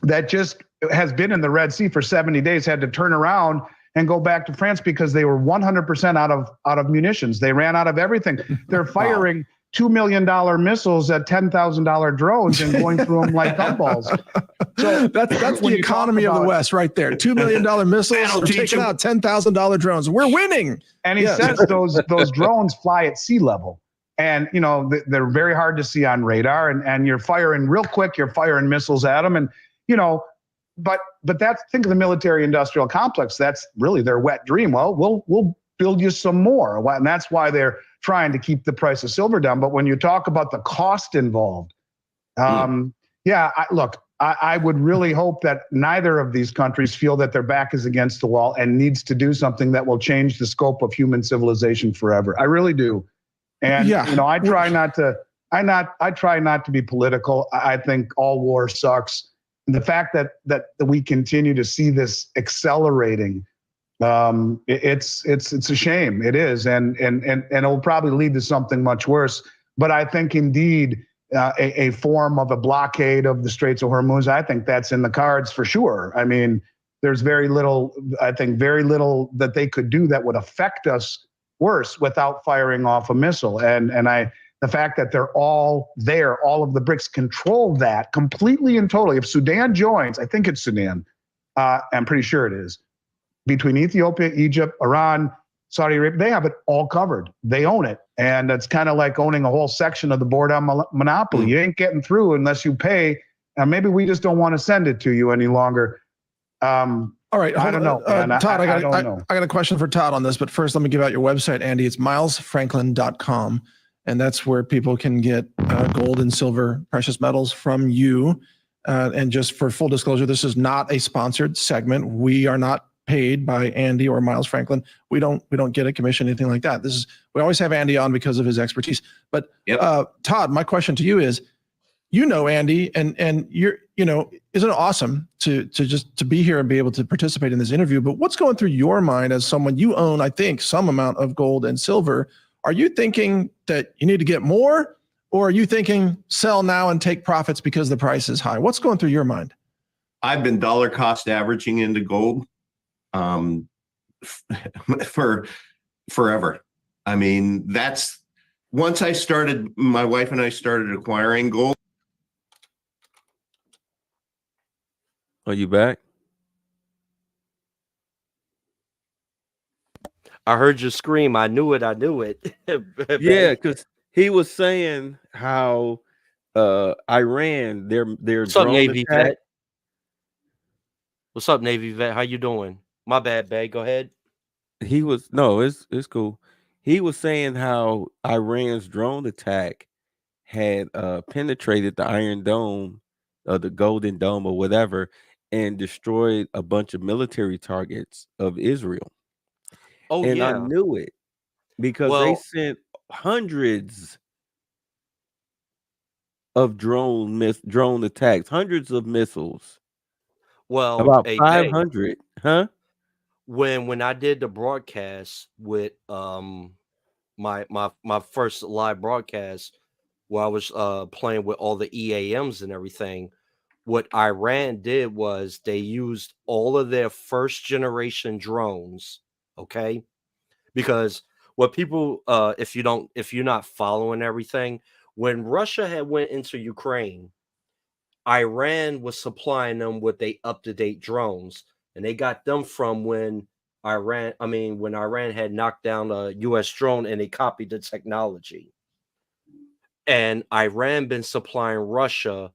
that just has been in the Red Sea for 70 days had to turn around and go back to France because they were 100% out of munitions. They ran out of everything. They're firing $2 million missiles at $10,000 drones and going through them like gumballs. So that's the economy of the West right there. $2 million missiles are taking out $10,000 drones. We're winning. And he says those drones fly at sea level. And, you know, they're very hard to see on radar. And you're firing real quick. You're firing missiles at them. And, you know, but that's, think of the military industrial complex. That's really their wet dream. Well, we'll build you some more. And that's why they're trying to keep the price of silver down. But when you talk about the cost involved, I would really hope that neither of these countries feel that their back is against the wall and needs to do something that will change the scope of human civilization forever. I really do. And, you know, I try not to be political. I think all war sucks. And the fact that we continue to see this accelerating, it's a shame. It is. And it will probably lead to something much worse. But I think indeed, a form of a blockade of the Straits of Hormuz, I think that's in the cards for sure. I mean, there's very little that they could do that would affect us worse without firing off a missile. And the fact that they're all there, all of the BRICS control that completely and totally. If Sudan joins, I think it's Sudan, I'm pretty sure it is, between Ethiopia, Egypt, Iran, Saudi Arabia, they have it all covered. They own it. And it's kind of like owning a whole section of the board on Monopoly. You ain't getting through unless you pay. And maybe we just don't want to send it to you any longer. All right. I don't know. Todd, I got a question for Todd on this, but first let me give out your website, Andy. It's milesfranklin.com. And that's where people can get gold and silver precious metals from you. And just for full disclosure, this is not a sponsored segment. We are not paid by Andy or Miles Franklin. We don't get a commission, anything like that. We always have Andy on because of his expertise. But Todd, my question to you is, you know, Andy, and you're, you know, isn't it awesome to be here and be able to participate in this interview? But what's going through your mind as someone, you own, I think, some amount of gold and silver? Are you thinking that you need to get more, or are you thinking sell now and take profits because the price is high? What's going through your mind? I've been dollar cost averaging into gold for forever. I mean, that's once my wife and I started acquiring gold. Are you back? I heard you scream. I knew it. Yeah, because he was saying how Iran, their What's up, drone Navy attack. vet? What's up, Navy vet? How you doing? My bad, babe. Go ahead. It's cool. He was saying how Iran's drone attack had penetrated the Iron Dome, or the Golden Dome, or whatever, and destroyed a bunch of military targets of Israel. Oh, and yeah. I knew it because they sent hundreds of drone attacks, hundreds of missiles. Well, About hey, 500, huh? When I did the broadcast with my first live broadcast where I was playing with all the EAMs and everything, what Iran did was they used all of their first generation drones, okay? Because what people if you're not following everything, when Russia had went into Ukraine, Iran was supplying them with they up-to-date drones, and they got them from when Iran had knocked down a US drone and they copied the technology. And Iran been supplying Russia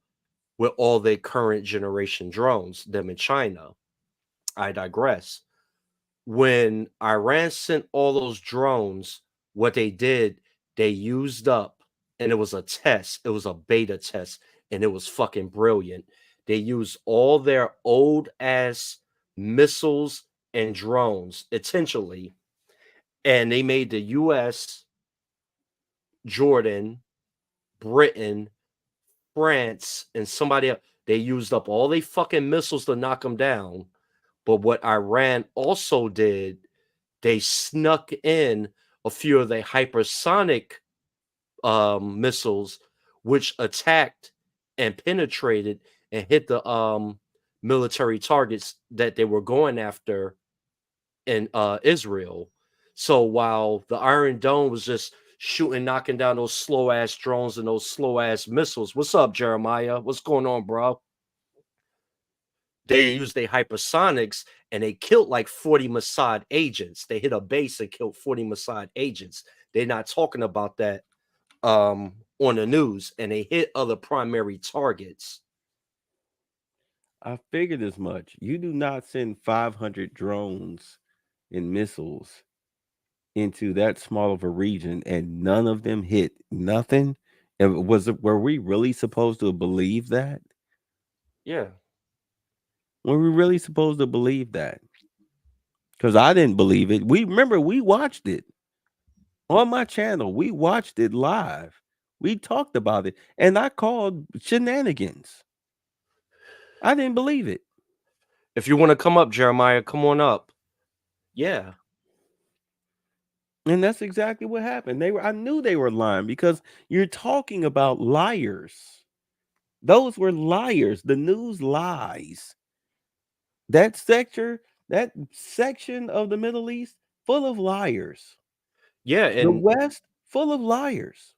with all their current generation drones, them in China. I digress. When Iran sent all those drones, what they did, they used up, and it was a test, it was a beta test, and it was fucking brilliant. They used all their old ass missiles and drones intentionally, and they made the US, Jordan, Britain, France, and somebody else, they used up all they fucking missiles to knock them down. But what Iran also did, they snuck in a few of the hypersonic missiles, which attacked and penetrated and hit the military targets that they were going after in Israel. So while the Iron Dome was just shooting, knocking down those slow ass drones and those slow ass missiles. What's up, Jeremiah? What's going on, bro? They used their hypersonics and they killed like 40 Mossad agents. They hit a base and killed 40 Mossad agents. They're not talking about that on the news, and they hit other primary targets. I figured as much. You do not send 500 drones and missiles into that small of a region and none of them hit nothing. And were we really supposed to believe that? Yeah. Were we really supposed to believe that? Because I didn't believe it. We watched it on my channel. We watched it live. We talked about it, and I called shenanigans. I didn't believe it. If you want to come up, Jeremiah, come on up. Yeah. And that's exactly what happened. I knew they were lying because you're talking about liars. Those were liars. The news lies. That section of the Middle East full of liars. Yeah, The and West full of liars.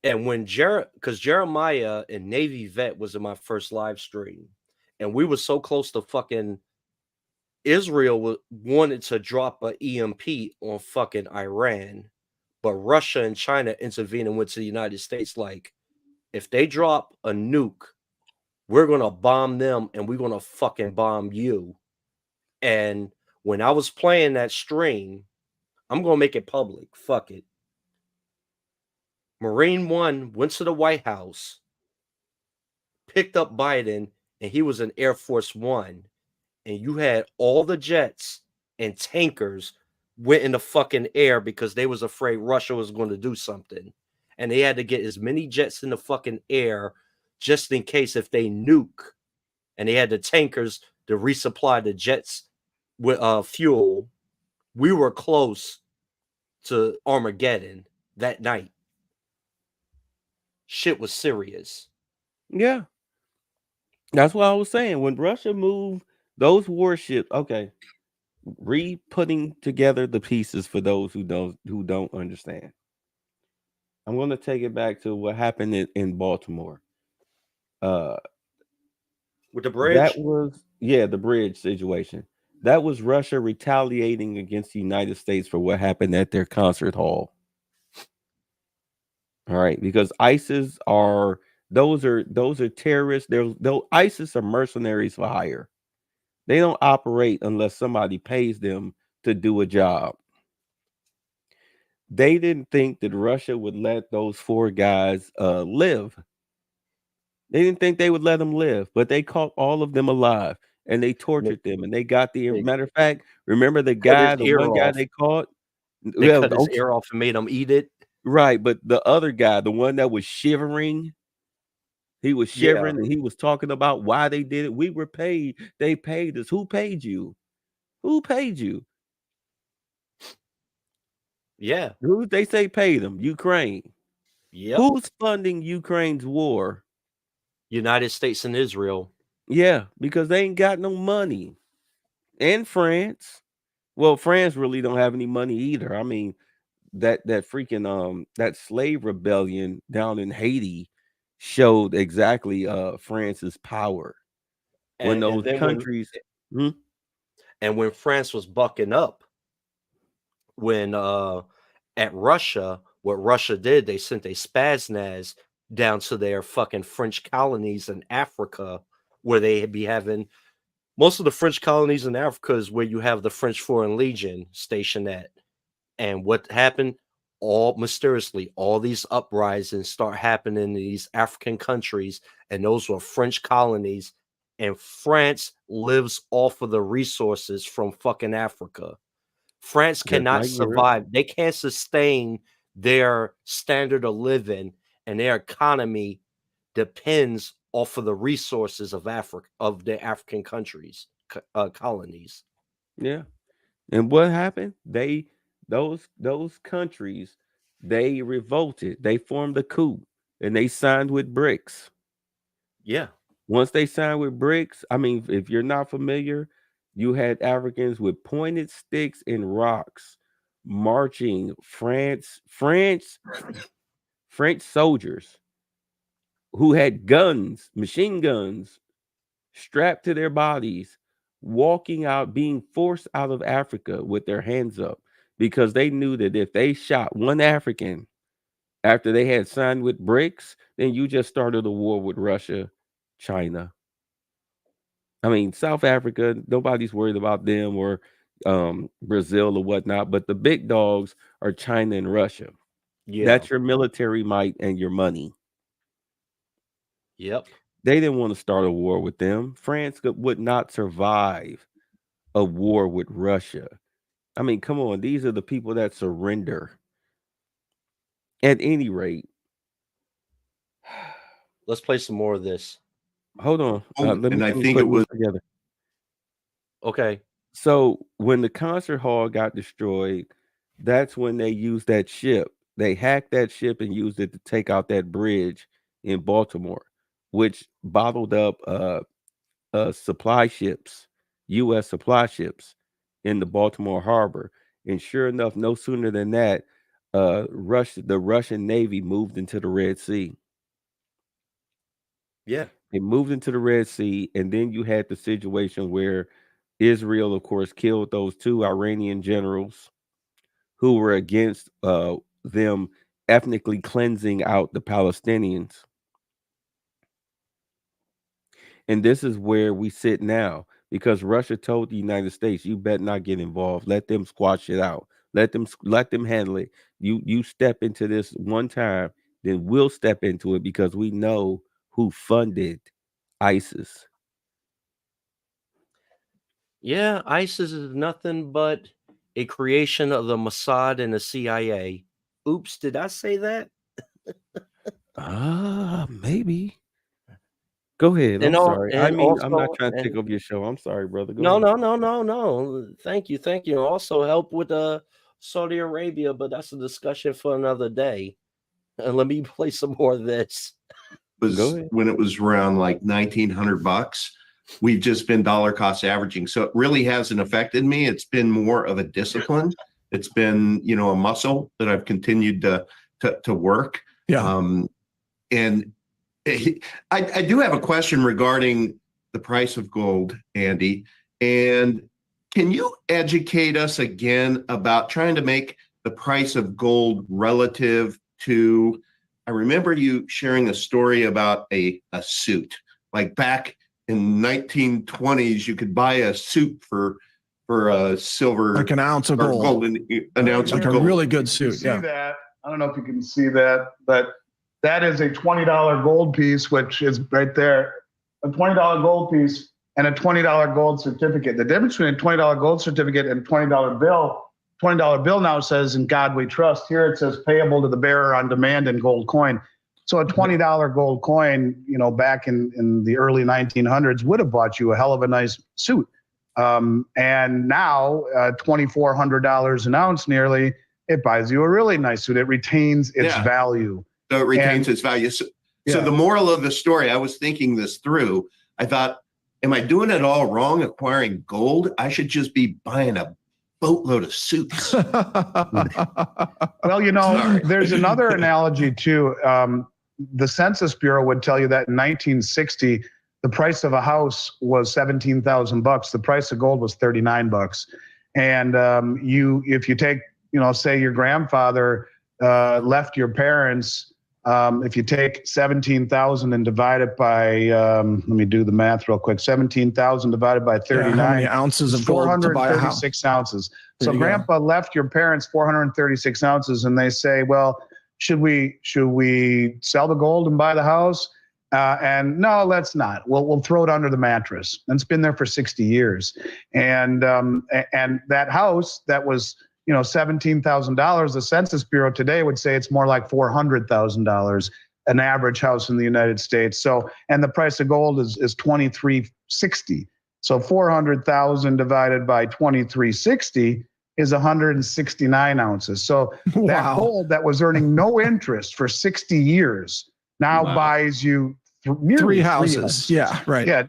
when because Jeremiah and Navy Vet was in my first live stream, and we were so close to fucking Israel wanted to drop a EMP on fucking Iran, but Russia and China intervened and went to the United States like, if they drop a nuke, we're gonna bomb them and we're gonna fucking bomb you. And when I was playing that stream, I'm gonna make it public. Fuck it. Marine One went to the White House, picked up Biden, and he was in Air Force One. And you had all the jets and tankers went in the fucking air because they was afraid Russia was going to do something. And they had to get as many jets in the fucking air just in case if they nuke. And they had the tankers to resupply the jets with fuel. We were close to Armageddon that night. Shit was serious. Yeah. That's what I was saying. When Russia moved those warships, okay, re-putting together the pieces for those who don't understand. I'm going to take it back to what happened in Baltimore. With the bridge? That was the bridge situation. That was Russia retaliating against the United States for what happened at their concert hall. All right, because ISIS are terrorists. ISIS are mercenaries for hire. They don't operate unless somebody pays them to do a job. They didn't think that Russia would let those 4 guys live. They didn't think they would let them live, but they caught all of them alive and they tortured them. And they got matter of fact, remember the one guy they caught? They cut his ear off and made him eat it. Right, but the other guy, the one that was shivering, he was shivering and he was talking about why they did it. We were paid. They paid us. Who paid you? Who paid you? Yeah. Who they say paid them? Ukraine. Yep. Who's funding Ukraine's war? United States and Israel. Yeah, because they ain't got no money. And France. Well, France really don't have any money either. I mean, that freaking that slave rebellion down in Haiti showed exactly France's power. When those countries and when France was bucking up, when at Russia, what Russia did, they sent a Spaznas down to their fucking French colonies in Africa, where they be having most of the French colonies in Africa is where you have the French Foreign Legion stationed at. And what happened? All mysteriously, all these uprisings start happening in these African countries, and those were French colonies. And France lives off of the resources from fucking Africa. France cannot survive. They can't sustain their standard of living, and their economy depends off of the resources of Africa, of the African countries, colonies. Yeah. And what happened? Those countries, they revolted. They formed a coup and they signed with BRICS. Yeah. Once they signed with BRICS, I mean, if you're not familiar, you had Africans with pointed sticks and rocks marching French soldiers who had guns, machine guns, strapped to their bodies, walking out, being forced out of Africa with their hands up because they knew that if they shot one African after they had signed with BRICS, then you just started a war with Russia, China. I mean, South Africa, nobody's worried about them or Brazil or whatnot, but the big dogs are China and Russia. Yeah. That's your military might and your money. Yep. They didn't want to start a war with them. France would not survive a war with Russia. I mean, come on, these are the people that surrender. At any rate, Let's play some more of this. hold on. Oh, Let and I me think put it was this together. Okay. So when the concert hall got destroyed, that's when they used that ship. They hacked that ship and used it to take out that bridge in Baltimore, which bottled up supply ships, U.S. supply ships in the Baltimore harbor. And sure enough, no sooner than that, the Russian Navy moved into the Red Sea. Yeah. They moved into the Red Sea, and then you had the situation where Israel, of course, killed those 2 Iranian generals who were against them ethnically cleansing out the Palestinians. And this is where we sit now because Russia told the United States, you better not get involved. Let them squash it out. Let them handle it. You step into this one time, then we'll step into it because we know who funded ISIS. Yeah, ISIS is nothing but a creation of the Mossad and the CIA. Oops, did I say that? Maybe. Go ahead. I'm sorry. I mean, I'm not trying to take over your show. I'm sorry, brother. Go ahead. No. Thank you. Also help with Saudi Arabia, but that's a discussion for another day. And let me play some more of this. was when it was around like $1,900. We've just been dollar cost averaging. So it really hasn't affected me. It's been more of a discipline. It's been, a muscle that I've continued to work. Yeah. And I do have a question regarding the price of gold, Andy. And can you educate us again about trying to make the price of gold relative to, I remember you sharing a story about a suit. Like back in 1920s, you could buy a suit for a silver, like an ounce of gold. Golden, an ounce like of gold. a really good suit. See that? I don't know if you can see that, but that is a $20 gold piece, which is right there, a $20 gold piece and a $20 gold certificate. The difference between a $20 gold certificate and a $20 bill, $20 bill now says, "In God we trust." Here it says payable to the bearer on demand in gold coin. So a $20 gold coin, back in the early 1900s would have bought you a hell of a nice suit. And now $2,400 an ounce nearly, it buys you a really nice suit. It retains its value. So it retains its value. So the moral of the story, I was thinking this through. I thought, am I doing it all wrong acquiring gold? I should just be buying a boatload of suits. Well, there's another analogy too. The Census Bureau would tell you that in 1960, the price of a house was $17,000. The price of gold was $39. And if you take, say your grandfather left your parents, if you take 17,000 and divide it by, let me do the math real quick. 17,000 divided by 39. How many ounces of gold to buy a house? 436 ounces. So grandpa left your parents 436 ounces, and they say, well, should we sell the gold and buy the house? And no, let's not. We'll throw it under the mattress. And it's been there for 60 years. And that house that was, $17,000, the Census Bureau today would say it's more like $400,000, an average house in the United States. So, and the price of gold is $23.60. So 400,000 divided by 23.60 is 169 ounces. So that gold that was earning no interest for 60 years now buys you nearly three houses. Yeah, right. Yeah,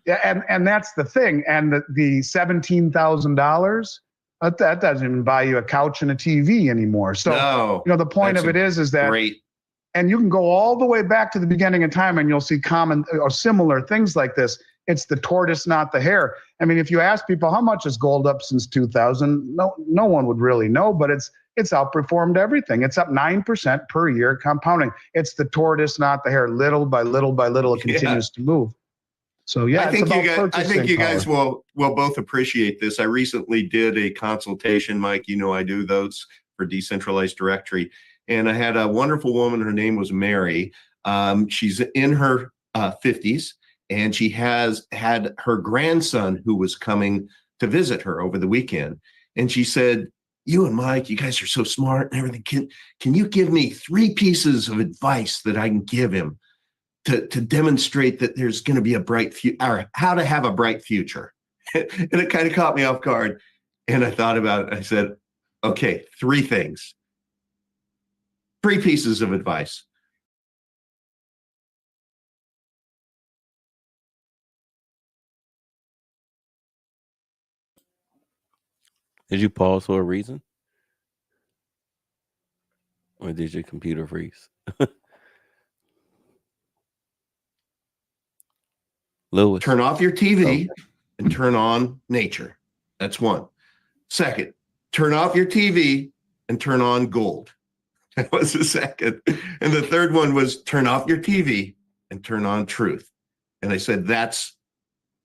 and that's the thing. And the $17,000 that doesn't even buy you a couch and a TV anymore. So No, the point of it is that great. And you can go all the way back to the beginning of time and you'll see common or similar things like this. It's the tortoise, not the hare. I mean, if you ask people how much has gold up since 2000, no one would really know, but it's outperformed everything. It's up 9% per year compounding. It's the tortoise, not the hare. Little by little by little, it continues to move. So yeah, I think you guys will both appreciate this. I recently did a consultation, Mike. I do those for Decentralized Directory. And I had a wonderful woman. Her name was Mary. She's in her 50s, and she has had her grandson who was coming to visit her over the weekend. And she said, "You and Mike, you guys are so smart and everything. Can you give me 3 pieces of advice that I can give him to demonstrate that there's going to be a bright future, or how to have a bright future?" And it kind of caught me off guard. And I thought about it. I said, okay, 3 things. 3 pieces of advice. Did you pause for a reason? Or did your computer freeze? Lewis. Turn off your TV and turn on nature. That's 1. Second, turn off your TV and turn on gold. That was the second. And the third one was turn off your TV and turn on truth. And I said, that's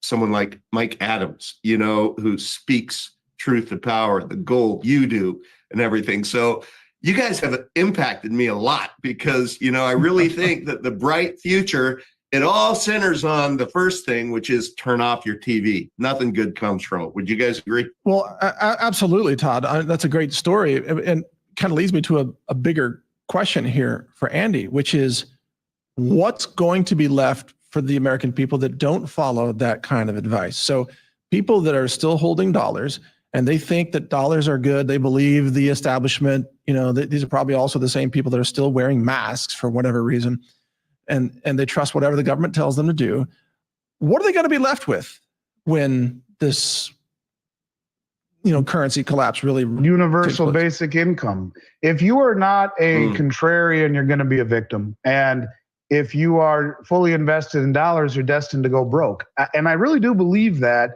someone like Mike Adams, who speaks truth to power, the gold, you do, and everything. So you guys have impacted me a lot because, I really think that the bright future, it all centers on the first thing, which is turn off your TV. Nothing good comes from it. Would you guys agree? Well, absolutely, Todd. That's a great story. And kind of leads me to a bigger question here for Andy, which is what's going to be left for the American people that don't follow that kind of advice? So people that are still holding dollars and they think that dollars are good, they believe the establishment, these are probably also the same people that are still wearing masks for whatever reason, and they trust whatever the government tells them to do. What are they going to be left with when this currency collapse really universal basic income? If you are not a contrarian, you're going to be a victim. And if you are fully invested in dollars, you're destined to go broke. And I really do believe that,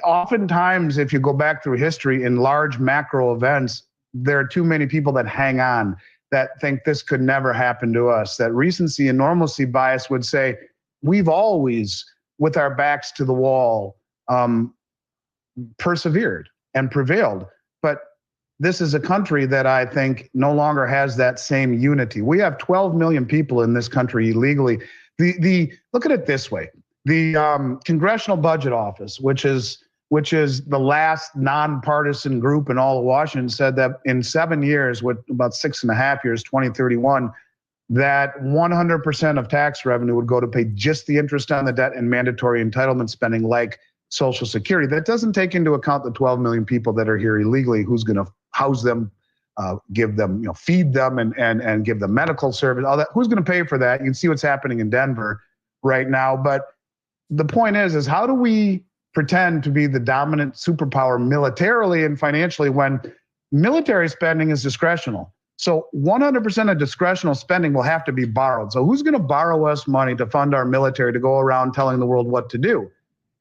oftentimes if you go back through history in large macro events, there are too many people that hang on, that think this could never happen to us. That recency and normalcy bias would say, we've always, with our backs to the wall, persevered and prevailed. But this is a country that I think no longer has that same unity. We have 12 million people in this country illegally. Look at it this way. The Congressional Budget Office, which is the last nonpartisan group in all of Washington, said that in 7 years, with about 6.5 years, 2031, that 100% of tax revenue would go to pay just the interest on the debt and mandatory entitlement spending like Social Security. That doesn't take into account the 12 million people that are here illegally. Who's going to house them, give them, feed them, and give them medical service, all that? Who's going to pay for that? You can see what's happening in Denver right now. But the point is how do we pretend to be the dominant superpower militarily and financially when military spending is discretional? So 100% of discretional spending will have to be borrowed. So who's going to borrow us money to fund our military to go around telling the world what to do?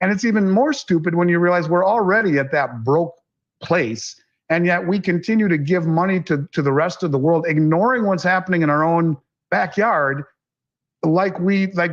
And it's even more stupid when you realize we're already at that broke place, and yet we continue to give money to the rest of the world, ignoring what's happening in our own backyard, like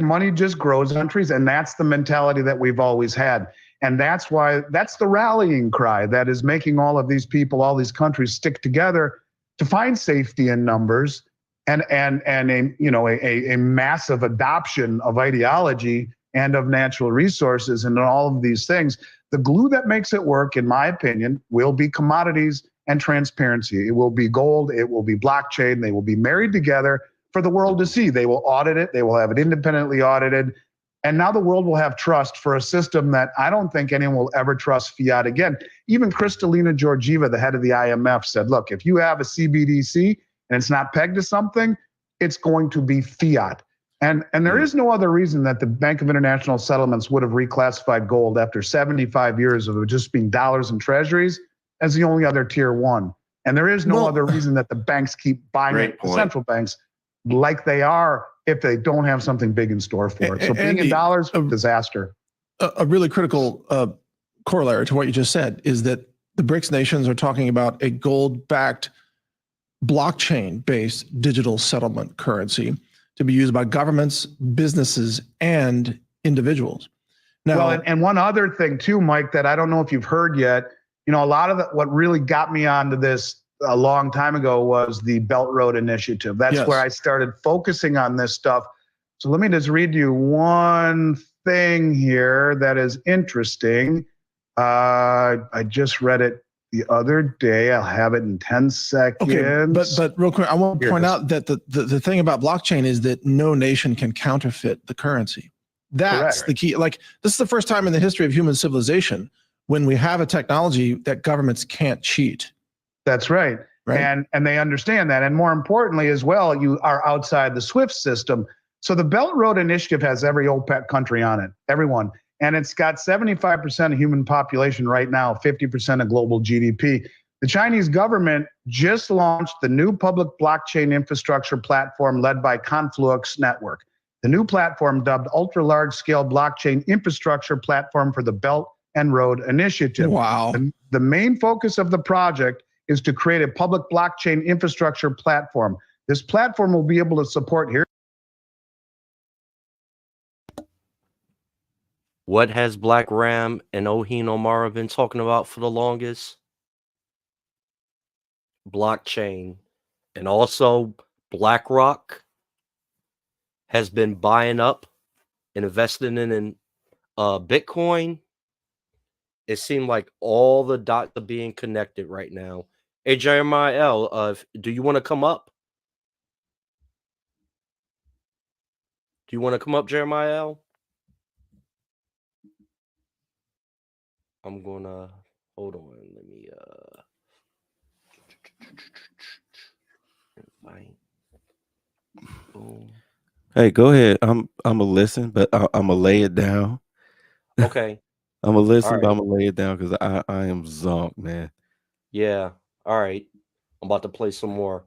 money just grows on trees. And that's the mentality that we've always had. And that's the rallying cry that is making all of these people, all these countries stick together to find safety in numbers and a massive adoption of ideology and of natural resources and all of these things. The glue that makes it work, in my opinion, will be commodities and transparency. It will be gold. It will be blockchain. They will be married together for the world to see. They will audit it. They will have it independently audited. And now the world will have trust for a system that I don't think anyone will ever trust fiat again. Even Kristalina Georgieva, the head of the IMF, said, look, if you have a CBDC and it's not pegged to something, it's going to be fiat. And there is no other reason that the Bank of International Settlements would have reclassified gold after 75 years of it just being dollars and treasuries as the only other tier one. And there is no other reason that the banks keep buying it, the central banks, like they are if they don't have something big in store for it. So being in dollars, disaster. A really critical corollary to what you just said is that the BRICS nations are talking about a gold-backed, blockchain-based digital settlement currency to be used by governments, businesses, and individuals. Now, well, and one other thing too, Mike, that I don't know if you've heard yet, you know, a lot of what really got me onto this a long time ago was the Belt Road Initiative. That's where I started focusing on this stuff. So let me just read you one thing here that is interesting. I just read it the other day. I'll have it in 10 seconds. Okay, but real quick, I want to point out that the thing about blockchain is that no nation can counterfeit the currency. That's the key. Like, this is the first time in the history of human civilization when we have a technology that governments can't cheat. That's right. And they understand that. And more importantly as well, you are outside the SWIFT system. So the Belt Road Initiative has every OPEC country on it, everyone. And it's got 75% of human population right now, 50% of global GDP. The Chinese government just launched the new public blockchain infrastructure platform led by Conflux Network. The new platform, dubbed Ultra Large Scale Blockchain Infrastructure Platform for the Belt and Road Initiative. Wow. The main focus of the project is to create a public blockchain infrastructure platform. This platform will be able to support here. What has Black Ram and Ohin Omara been talking about for the longest? Blockchain. And also BlackRock has been buying up and investing in Bitcoin. It seemed like all the dots are being connected right now. Hey, Jeremiah L., do you want to come up? Do you want to come up, Jeremiah L.? I'm gonna hold on. Let me invite. Boom. Hey, go ahead. I'm gonna listen, but I'm gonna lay it down. Okay. I'm gonna listen, All but right. I'm gonna lay it down because I am zonked, man. Yeah. All right. I'm about to play some more.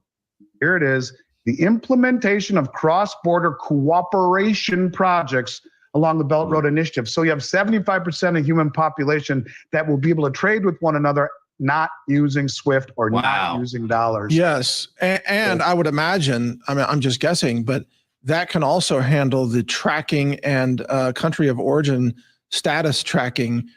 Here it is. The implementation of cross-border cooperation projects along the Belt Road Initiative. So you have 75% of human population that will be able to trade with one another, not using SWIFT or not using dollars. Yes. And I would imagine, I mean, I'm just guessing, but that can also handle the tracking and country of origin status tracking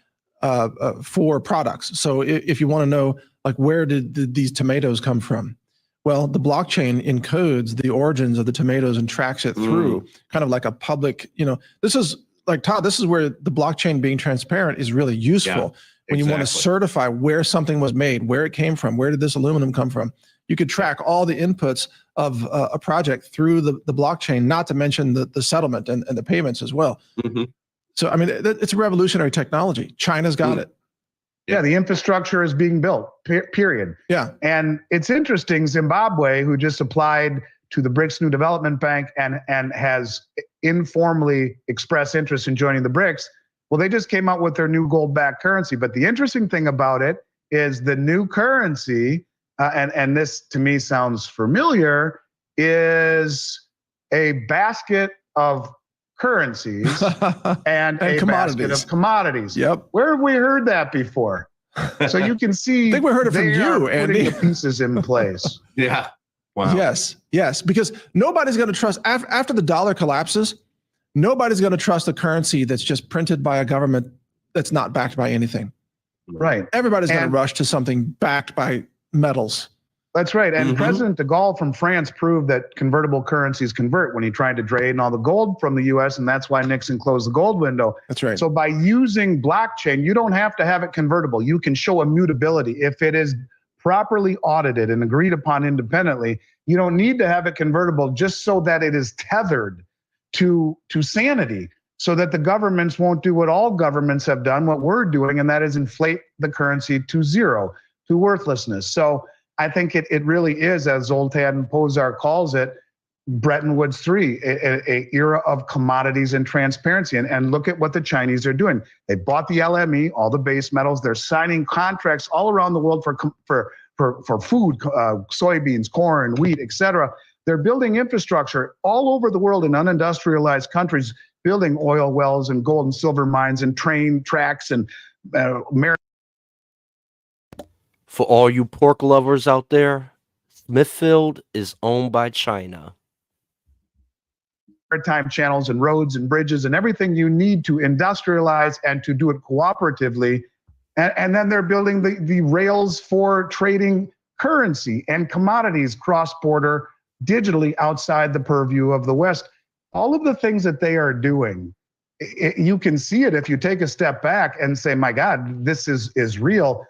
for products. So if you want to know, like, where did these tomatoes come from? Well, the blockchain encodes the origins of the tomatoes and tracks it through kind of like a public, you know, this is like, Todd, this is where the blockchain being transparent is really useful. When you want to certify where something was made, where it came from, where did this aluminum come from? You could track all the inputs of a project through the blockchain, not to mention the settlement and the payments as well. So, I mean, it's a revolutionary technology. China's got it. Yeah, the infrastructure is being built, period. Yeah. And it's interesting, Zimbabwe, who just applied to the BRICS New Development Bank and has informally expressed interest in joining the BRICS, well, they just came out with their new gold-backed currency. But the interesting thing about it is the new currency, and this to me sounds familiar, is a basket of currencies and a basket of commodities. Yep. Where have we heard that before? So you can see. I think we heard it from you, Andy. Putting the pieces in place. Yeah. Wow. Yes, because nobody's going to trust after the dollar collapses. Nobody's going to trust a currency that's just printed by a government that's not backed by anything. Right. Everybody's going to rush to something backed by metals. That's right. And President de Gaulle from France proved that convertible currencies convert when he tried to drain all the gold from the US, and that's why Nixon closed the gold window. That's right. So by using blockchain, you don't have to have it convertible. You can show immutability. If it is properly audited and agreed upon independently, you don't need to have it convertible just so that it is tethered to sanity, so that the governments won't do what all governments have done, what we're doing, and that is inflate the currency to zero, to worthlessness. So I think it really is, as Zoltan Pozar calls it, Bretton Woods 3, a era of commodities and transparency. And look at what the Chinese are doing. They bought the LME, all the base metals. They're signing contracts all around the world for food, soybeans, corn, wheat, etc. They're building infrastructure all over the world in unindustrialized countries, building oil wells and gold and silver mines and train tracks and For all you pork lovers out there, Smithfield is owned by China. maritime channels and roads and bridges and everything you need to industrialize and to do it cooperatively. And then they're building the rails for trading currency and commodities cross-border digitally outside the purview of the West. All of the things that they are doing, you can see it if you take a step back and say, my God, this is real.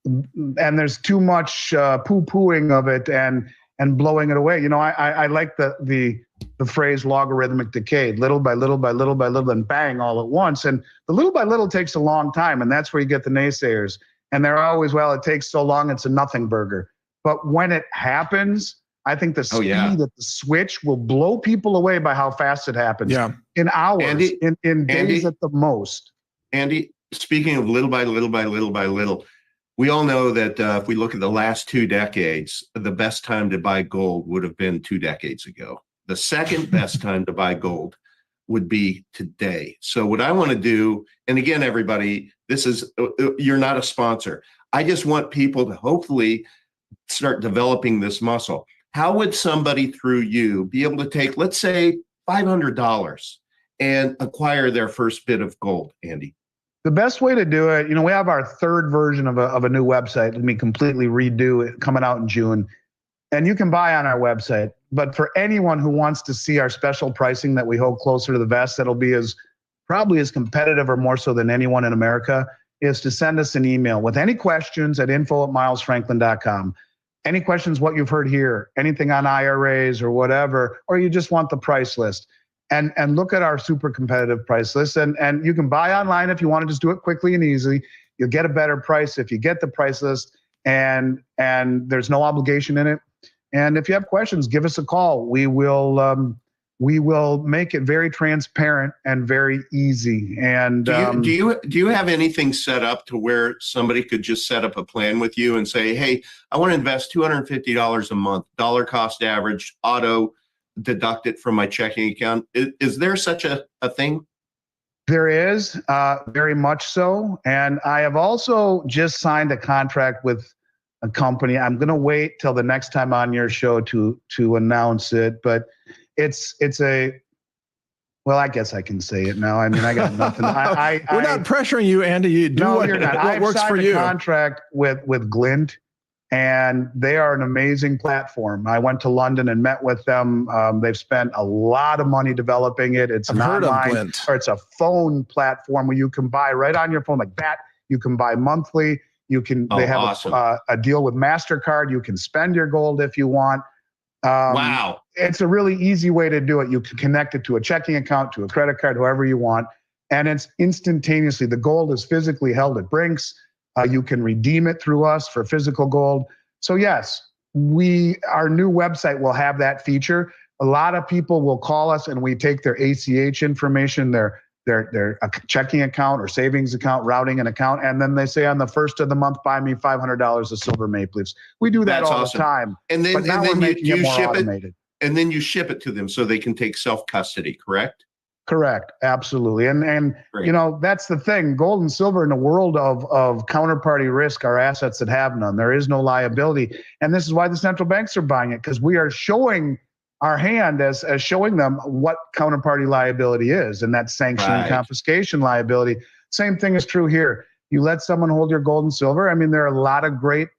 And there's too much poo-pooing of it and blowing it away. You know, I like the phrase logarithmic decay, little by little by little by little, and bang, all at once. And the little by little takes a long time, and that's where you get the naysayers. And they're always, well, it takes so long, it's a nothing burger. But when it happens, I think the speed at the switch will blow people away by how fast it happens. Yeah. In hours, Andy, in days at the most. Andy, speaking of little by little by little by little, we all know that if we look at the last 2 decades, the best time to buy gold would have been 2 decades ago. The second best time to buy gold would be today. So what I want to do, and again, everybody, this is, you're not a sponsor. I just want people to hopefully start developing this muscle. How would somebody through you be able to take, let's say, $500 and acquire their first bit of gold, Andy? The best way to do it, you know, we have our third version of a new website. Let me completely redo it, coming out in June. And you can buy on our website. But for anyone who wants to see our special pricing that we hold closer to the vest, that'll be probably as competitive or more so than anyone in America, is to send us an email with any questions at info@milesfranklin.com. Any questions, what you've heard here, anything on IRAs or whatever, or you just want the price list. And look at our super competitive price list. And you can buy online if you want to just do it quickly and easily. You'll get a better price if you get the price list, and there's no obligation in it. And if you have questions, give us a call. We will make it very transparent and very easy. And do you have anything set up to where somebody could just set up a plan with you and say, hey, I want to invest $250 a month, dollar cost average, auto deduct it from my checking account? Is there such a thing? There is, very much so. And I have also just signed a contract with a company. I'm going to wait till the next time on your show to announce it, but it's well, I guess I can say it now. I mean, I got nothing. We're not pressuring you, Andy. You do no, what, you're not. what works for you. I've signed a contract with Glint, and they are an amazing platform. I went to London and met with them. They've spent a lot of money developing it. It's an online, or it's a phone platform where you can buy right on your phone like that. You can buy monthly. You can. They have awesome. a deal with MasterCard. You can spend your gold if you want. Wow. It's a really easy way to do it. You can connect it to a checking account, to a credit card, however you want. And it's instantaneously. The gold is physically held at Brinks. You can redeem it through us for physical gold. So yes, our new website will have that feature. A lot of people will call us and we take their ACH information, their checking account or savings account, routing an account, and then they say on the first of the month, buy me $500 of silver maple leafs. We do that all the time. And then, you ship automated. it, and then you ship it to them so they can take self-custody, correct? Correct. Absolutely. And you know, that's the thing. Gold and silver in the world of counterparty risk are assets that have none. There is no liability. And this is why the central banks are buying it, because we are showing our hand as showing them what counterparty liability is, and that's sanction and confiscation liability. Same thing is true here. You let someone hold your gold and silver. I mean, there are a lot of great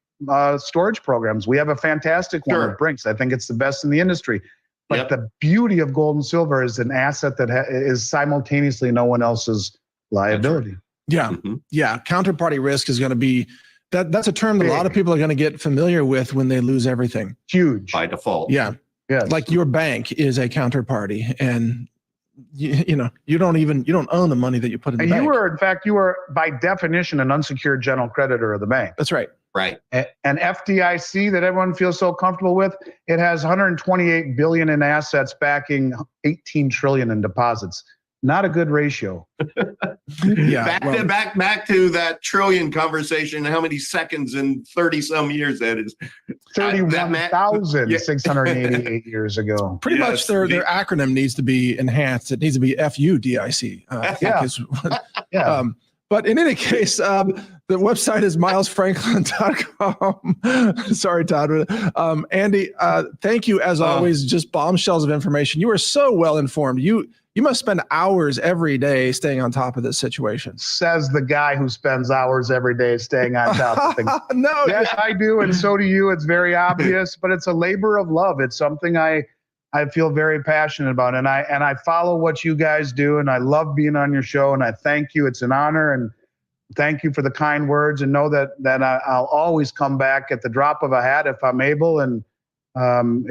storage programs. We have a fantastic one at Brinks. I think it's the best in the industry. But the beauty of gold and silver is an asset that is simultaneously no one else's liability. Yeah. Mm-hmm. Yeah. Counterparty risk is going to be, that's a term that a lot of people are going to get familiar with when they lose everything. Huge. By default. Yeah. Yes. Like your bank is a counterparty, and you don't own the money that you put in the bank. You are by definition an unsecured general creditor of the bank. That's right. Right. And FDIC that everyone feels so comfortable with, it has 128 billion in assets backing 18 trillion in deposits. Not a good ratio. Yeah. Back to that trillion conversation. How many seconds in 30 some years that is? 31,688 years ago. Pretty much their acronym needs to be enhanced. It needs to be FUDIC. Yeah. But in any case, the website is milesfranklin.com. Sorry, Todd. Andy, thank you as always. Just bombshells of information. You are so well informed. You must spend hours every day staying on top of this situation. Says the guy who spends hours every day staying on top of things. No, yes, I do, and so do you. It's very obvious, but it's a labor of love. It's something I feel very passionate about, and I follow what you guys do, and I love being on your show, and I thank you. It's an honor, and thank you for the kind words, and know that I'll always come back at the drop of a hat if I'm able, and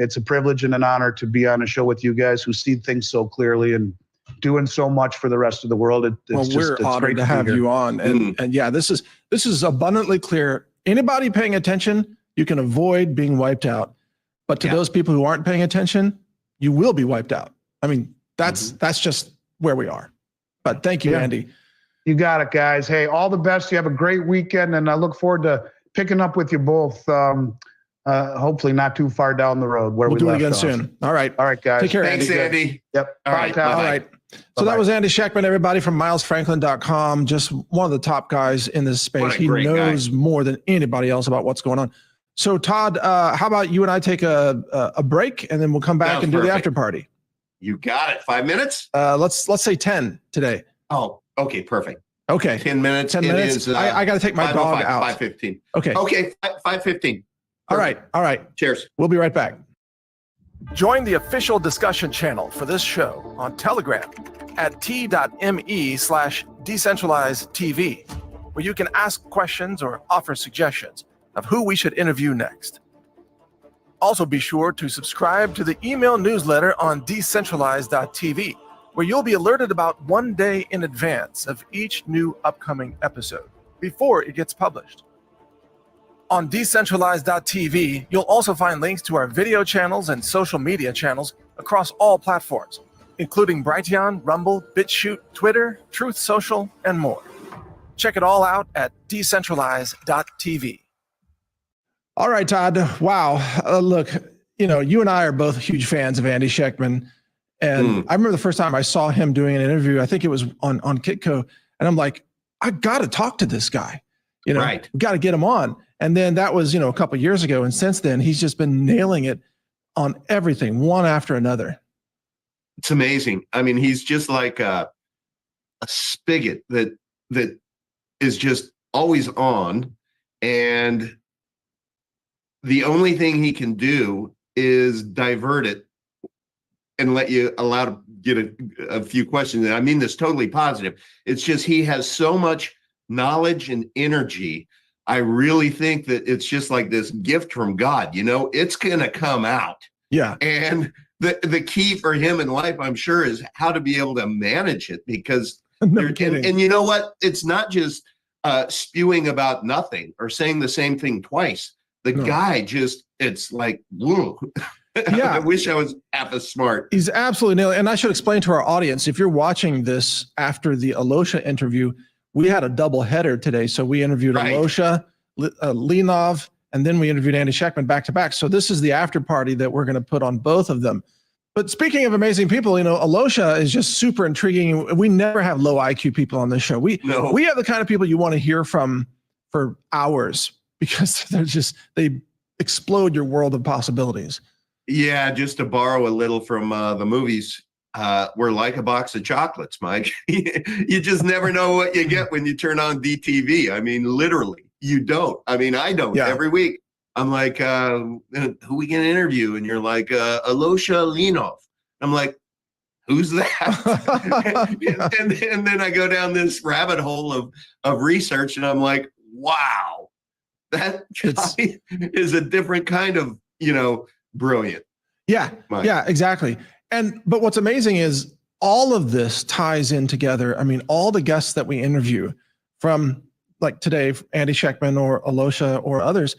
it's a privilege and an honor to be on a show with you guys who see things so clearly and doing so much for the rest of the world. We're honored to have you on, and yeah, this is abundantly clear. Anybody paying attention, you can avoid being wiped out, but to those people who aren't paying attention, you will be wiped out. I mean, that's just where we are. But thank you, Andy. You got it, guys. Hey, all the best. You have a great weekend, and I look forward to picking up with you both. Hopefully not too far down the road where we'll do it again off. soon. All right, guys. Take care, Thanks, Andy. Yep. All right. All right. So that was Andy Schectman, everybody, from milesfranklin.com. Just one of the top guys in this space. He knows more than anybody else about what's going on. So Todd, how about you and I take a break, and then we'll come back and do the after party. You got it. 5 minutes? Let's say 10 today. Oh, okay, perfect. Okay. 10 minutes. 10 minutes. I got to take my dog out. 5:15. Okay. Okay, 5:15. All right. Cheers. We'll be right back. Join the official discussion channel for this show on Telegram at t.me/decentralizedtv, where you can ask questions or offer suggestions of who we should interview next. Also, be sure to subscribe to the email newsletter on decentralized.tv, where you'll be alerted about 1 day in advance of each new upcoming episode before it gets published. On decentralized.tv, you'll also find links to our video channels and social media channels across all platforms, including Brighteon, Rumble, BitChute, Twitter, Truth Social, and more. Check it all out at decentralized.tv. All right, Todd. Wow. Look, you and I are both huge fans of Andy Schectman. And I remember the first time I saw him doing an interview, I think it was on Kitco. And I'm like, I got to talk to this guy. We got to get him on. And then that was, a couple of years ago. And since then, he's just been nailing it on everything, one after another. It's amazing. I mean, he's just like a spigot that is just always on. And the only thing he can do is divert it and let you allow to get a few questions. And I mean this totally positive. It's just he has so much knowledge and energy. I really think that it's just like this gift from God. It's going to come out. Yeah. And the key for him in life, I'm sure, is how to be able to manage it, because and you know what? It's not just spewing about nothing or saying the same thing twice. The guy just, it's like, whoa. Yeah. I wish I was half as smart. He's absolutely nailing it. And I should explain to our audience, if you're watching this after the Alosha interview, we had a double header today. So we interviewed Alosha, Linov, and then we interviewed Andy Schectman back to back. So this is the after party that we're going to put on both of them. But speaking of amazing people, Alosha is just super intriguing. We never have low IQ people on this show. We have the kind of people you want to hear from for hours, because they explode your world of possibilities. Yeah, just to borrow a little from the movies, we're like a box of chocolates, Mike. You just never know what you get when you turn on DTV. I mean, literally, you don't. I mean, I don't. Yeah. Every week, I'm like, who we can interview? And you're like, Alosha Linov. I'm like, who's that? and then I go down this rabbit hole of research, and I'm like, wow, that guy is a different kind of, brilliant. Yeah. Mike. Yeah, exactly. But what's amazing is all of this ties in together. I mean, all the guests that we interview, from like today, Andy Schectman or Alosha or others,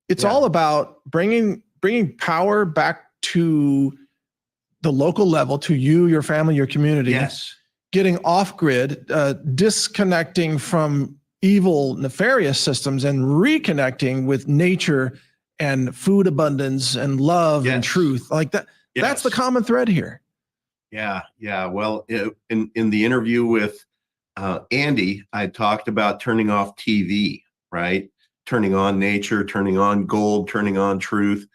it's Yeah. all about bringing power back to the local level, to you, your family, your community. Yes. Getting off grid, disconnecting from evil, nefarious systems, and reconnecting with nature and food abundance and love and Yes. truth. Like that. That's the Yes. common thread here. Yeah. Yeah. Well, in the interview with Andy, I talked about turning off TV, right? Turning on nature, turning on gold, turning on truth.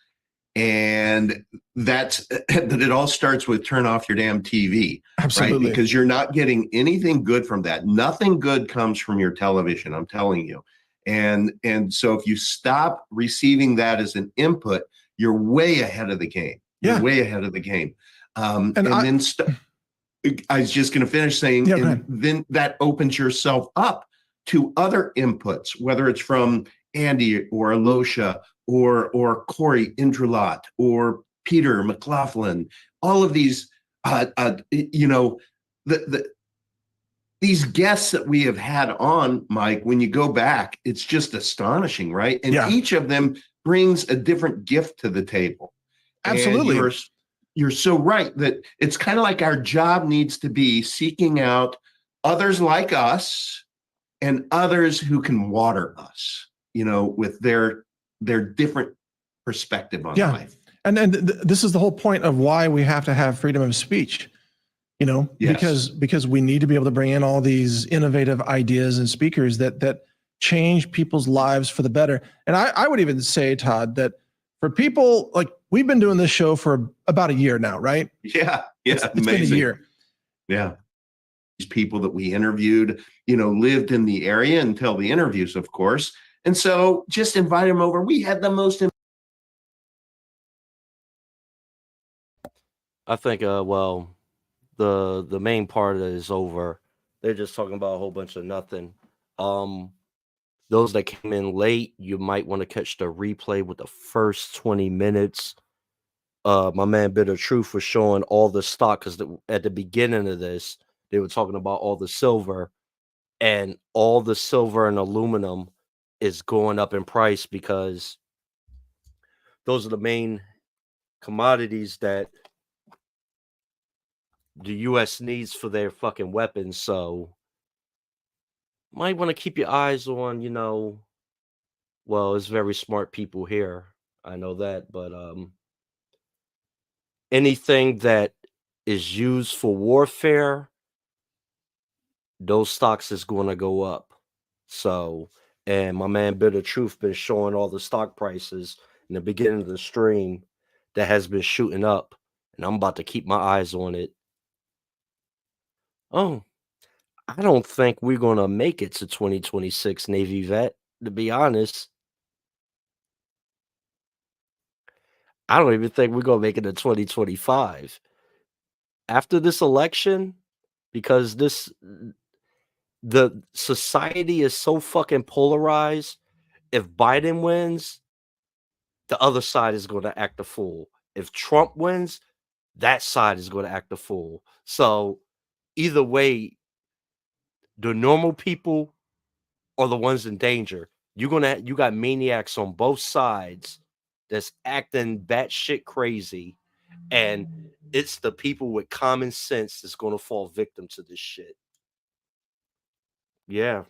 And that's that it all starts with turn off your damn TV, Absolutely. right? Because you're not getting anything good from that. Nothing good comes from your television, I'm telling you. And so if you stop receiving that as an input, you're way ahead of the game. You're Yeah. way ahead of the game. And then I was just going to finish saying, Yeah, and then that opens yourself up to other inputs, whether it's from Andy or Alosha or Corey Indralat or Peter McLaughlin, all of these, these guests that we have had on, Mike, when you go back, it's just astonishing, right? And Yeah. each of them brings a different gift to the table. Absolutely. And you're so right that it's kind of like our job needs to be seeking out others like us and others who can water us, with their different perspective on life. And this is the whole point of why we have to have freedom of speech, Yes. because we need to be able to bring in all these innovative ideas and speakers that change people's lives for the better. And I would even say, Todd, that for people like we've been doing this show for about a year now, right? Yeah. It's been a year. Yeah. These people that we interviewed, lived in the area until the interviews, of course. And so just invite them over. We had the most. I think, well, the main part is over. They're just talking about a whole bunch of nothing. Those that came in late, you might want to catch the replay with the first 20 minutes. My man Bitter Truth was showing all the stock because at the beginning of this, they were talking about all the silver, and all the silver and aluminum is going up in price because those are the main commodities that the US needs for their fucking weapons. So might want to keep your eyes on, well, it's very smart people here. I know that, but anything that is used for warfare, those stocks is going to go up. So, and my man Bitter Truth been showing all the stock prices in the beginning of the stream that has been shooting up, and I'm about to keep my eyes on it. Oh, I don't think we're going to make it to 2026, Navy vet, to be honest. I don't even think we're going to make it to 2025. After this election, because the society is so fucking polarized. If Biden wins, the other side is going to act a fool. If Trump wins, that side is going to act a fool. So either way, the normal people are the ones in danger. You got maniacs on both sides that's acting batshit crazy, and it's the people with common sense that's going to fall victim to this shit. Yeah.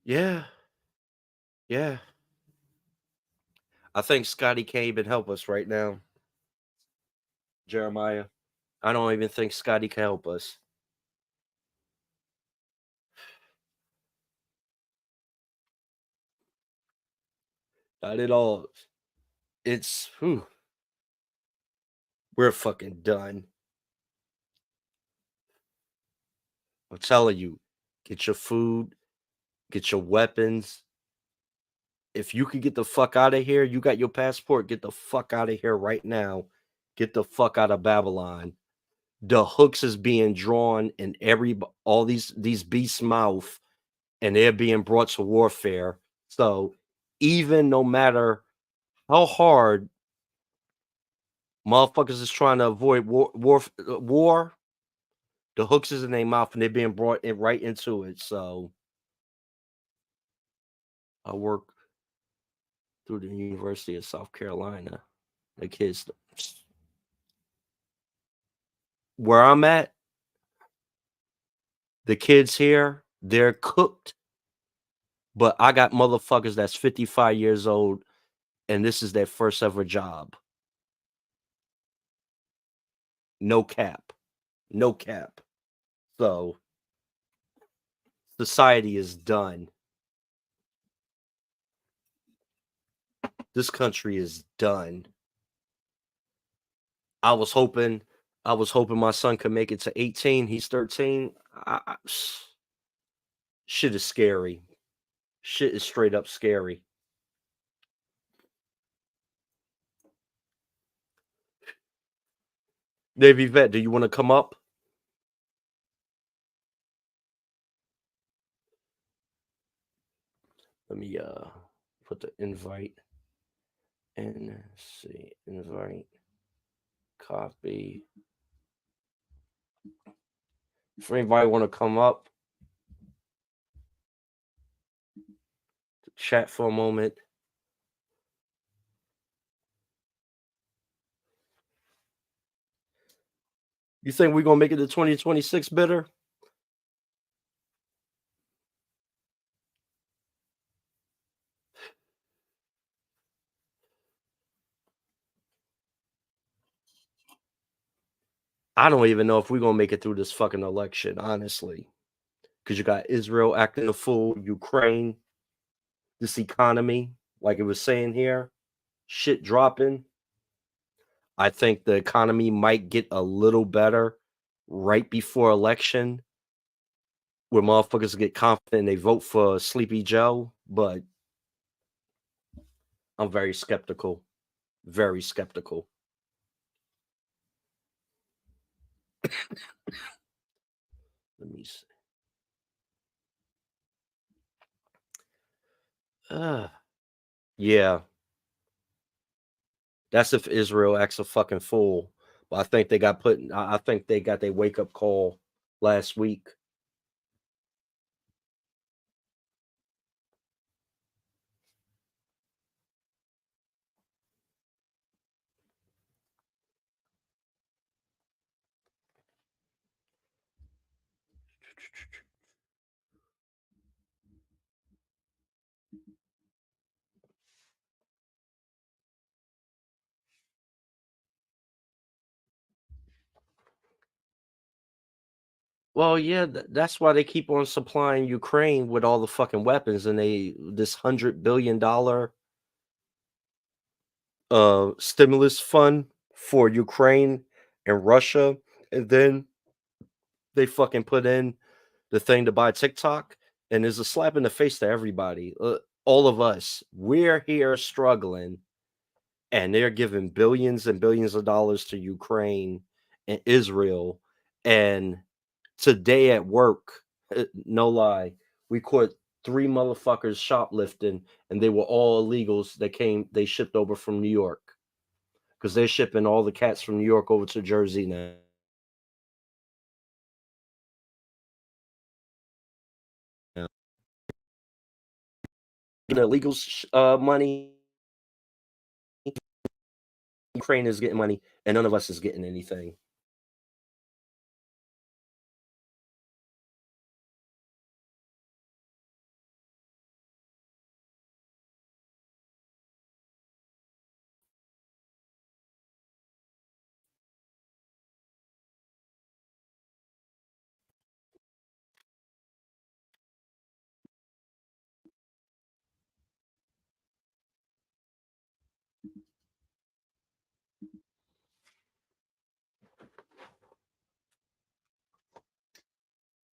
Yeah. Yeah. I think Scotty can't even help us right now, Jeremiah. I don't even think Scotty can help us. Not at all. It's we're fucking done. I'm telling you, get your food, get your weapons. If you can get the fuck out of here, you got your passport, get the fuck out of here right now. Get the fuck out of Babylon. The hooks is being drawn in all these beasts' mouth, and they're being brought to warfare. So even no matter how hard motherfuckers is trying to avoid war, The hooks is in their mouth and they're being brought in right into it. So I work through the University of South Carolina. The kids, where I'm at, the kids here, they're cooked. But I got motherfuckers that's 55 years old and this is their first ever job. No cap. No cap. So society is done. This country is done. I was hoping my son could make it to 18. He's 13. Shit is scary. Shit is straight up scary. Navy vet, do you want to come up? Let me put the invite and see, invite, copy. If anybody want to come up, chat for a moment. You think we're gonna make it to 2026 better? I don't even know if we're gonna make it through this fucking election, honestly. Because you got Israel acting a fool, Ukraine, this economy, like it was saying here, shit dropping. I think the economy might get a little better right before election, where motherfuckers get confident and they vote for Sleepy Joe, but I'm very skeptical. Very skeptical. Let me see. Yeah. That's if Israel acts a fucking fool. But I think they got put. I think they got their wake up call last week. Well, yeah, that's why they keep on supplying Ukraine with all the fucking weapons, and this $100 billion stimulus fund for Ukraine and Russia, and then they fucking put in the thing to buy TikTok, and there's a slap in the face to everybody. All of us, we're here struggling, and they're giving billions and billions of dollars to Ukraine and Israel. And today at work, no lie, we caught 3 motherfuckers shoplifting, and they were all illegals that they shipped over from New York because they're shipping all the cats from New York over to Jersey now. The illegals money, Ukraine is getting money, and none of us is getting anything.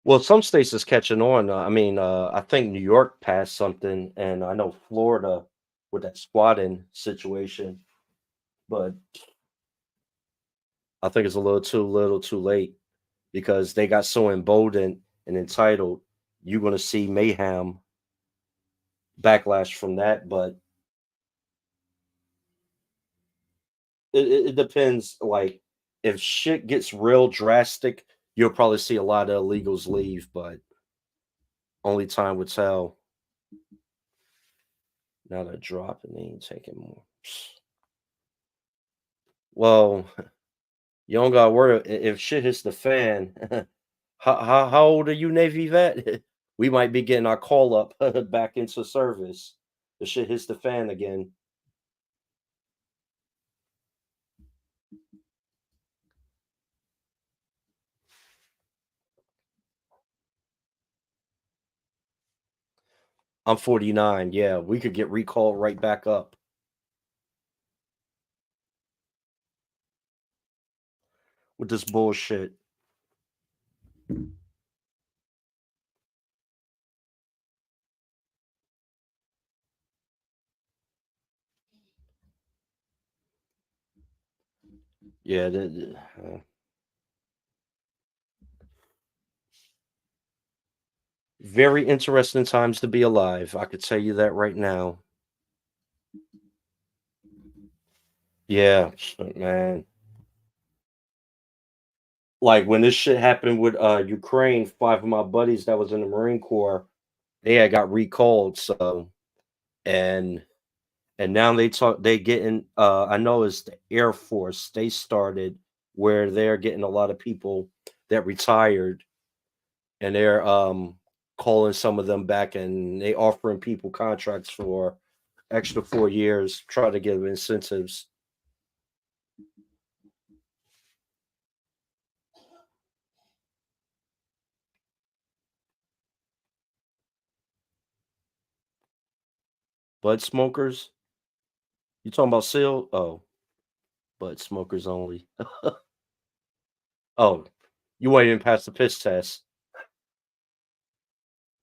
Well, some states is catching on. I think New York passed something, and I know Florida with that squatting situation, but I think it's a little too late because they got so emboldened and entitled. You're going to see mayhem backlash from that, but it depends. Like, if shit gets real drastic, you'll probably see a lot of illegals leave, but only time will tell. Now they're dropping, they ain't taking more. Well, you don't gotta worry if shit hits the fan. How old are you, Navy vet? We might be getting our call up back into service. The shit hits the fan again. I'm 49. Yeah, we could get recalled right back up. With this bullshit. Yeah, very interesting times to be alive. I could tell you that right now. Yeah, man. Like when this shit happened with Ukraine, 5 of my buddies that was in the Marine Corps, they had got recalled. So and now they getting I know it's the Air Force, they started where they're getting a lot of people that retired and they're calling some of them back and they offering people contracts for extra 4 years, try to give incentives. Bud smokers? You talking about seal? Oh, bud smokers only. Oh, you won't even pass the piss test.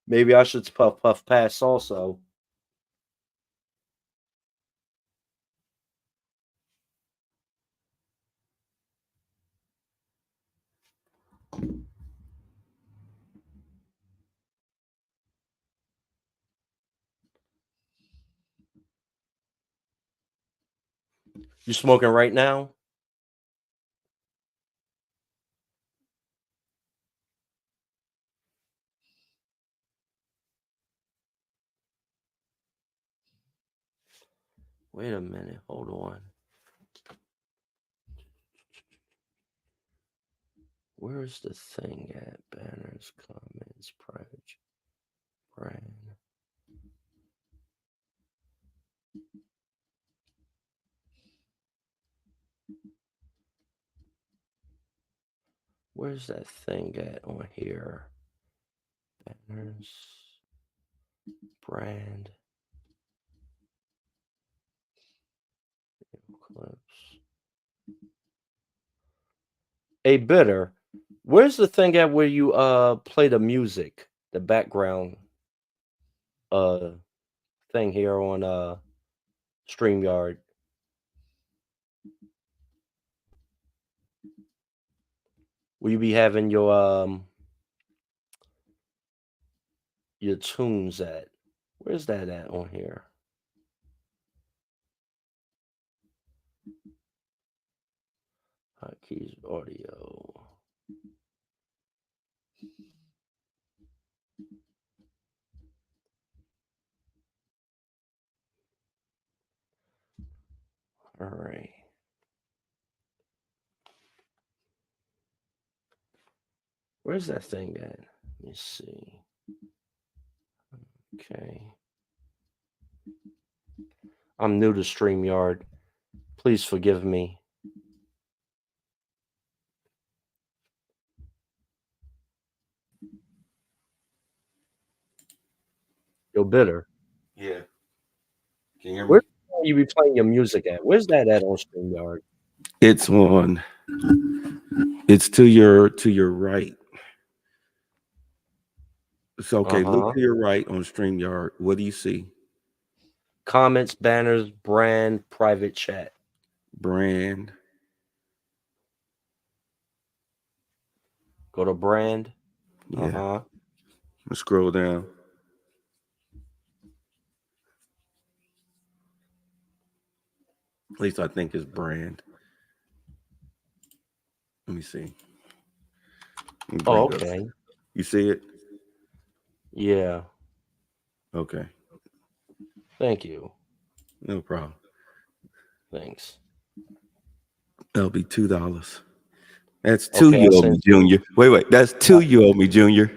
Maybe I should puff pass also. You smoking right now? Wait a minute, hold on. Where's the thing at? Banners, comments, private brand. Where's that thing at on here? Banners, brand, clips. A bitter. Where's the thing at where you play the music, the background uh thing here on StreamYard? Will you be having your tunes at? Where's that at on here? Hotkeys audio. All right. Where's that thing at? Let me see. Okay. I'm new to StreamYard. Please forgive me. Yo, bitter. Yeah. Can you hear me? Where you be playing your music at? Where's that at on StreamYard? It's on. It's to your right. So okay, look to your right on StreamYard. What do you see? Comments, banners, brand, private chat. Brand. Go to brand. Yeah. Let's scroll down. At least I think it's brand. Let me see. Oh, Bring up. okay. You see it? Yeah. Okay. Thank you. No problem. Thanks. That'll be $2. That's two Okay, I you owe me, sent you. Junior. Wait. That's two you owe me, Junior.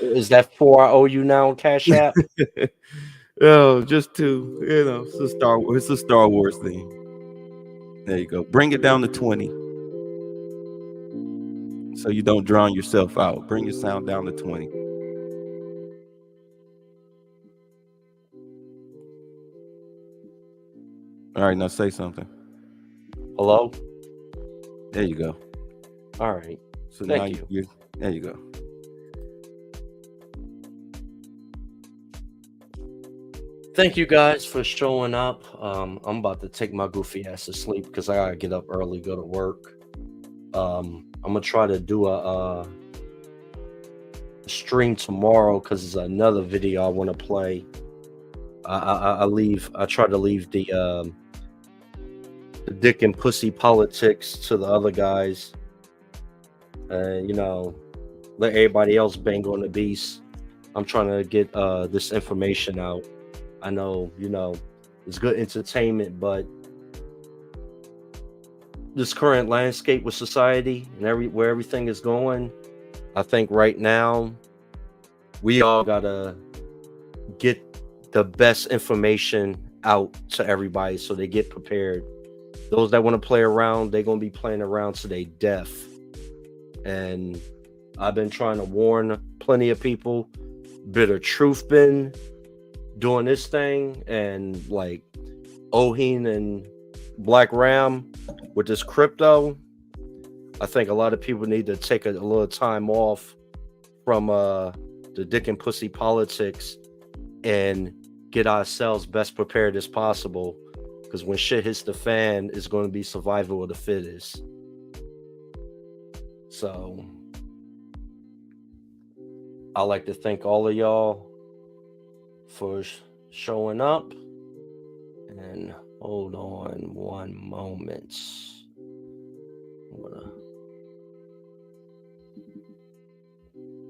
Is that 4 I owe you now on Cash App? Oh, just two. You know, it's a Star Wars. It's a Star Wars thing. There you go. Bring it down to 20, so you don't drown yourself out. Bring your sound down to 20. All right, now say something. Hello? There you go. All right. So Thank now you. you're there. You go. Thank you guys for showing up. I'm about to take my goofy ass to sleep because I gotta get up early, go to work. I'm gonna try to do a stream tomorrow because there's another video I want to play. I try to leave the dick and pussy politics to the other guys, and let everybody else bang on the beast. I'm trying to get this information out. I know, it's good entertainment, but this current landscape with society and where everything is going, I think right now we all gotta get the best information out to everybody so they get prepared. Those that want to play around, they're gonna be playing around to their death. And I've been trying to warn plenty of people. Bitter Truth been doing this thing, and like Ohin and Black Ram with this crypto. I think a lot of people need to take a little time off from the dick and pussy politics and get ourselves best prepared as possible, because when shit hits the fan, it's going to be survival of the fittest. So I'd like to thank all of y'all for showing up. And hold on one moment.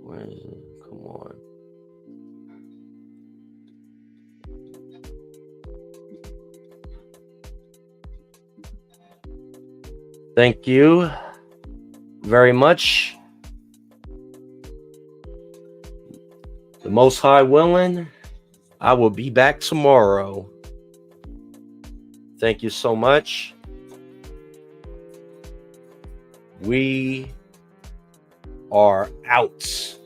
Where is it? Come on. Thank you very much. The Most High willing, I will be back tomorrow. Thank you so much. We are out.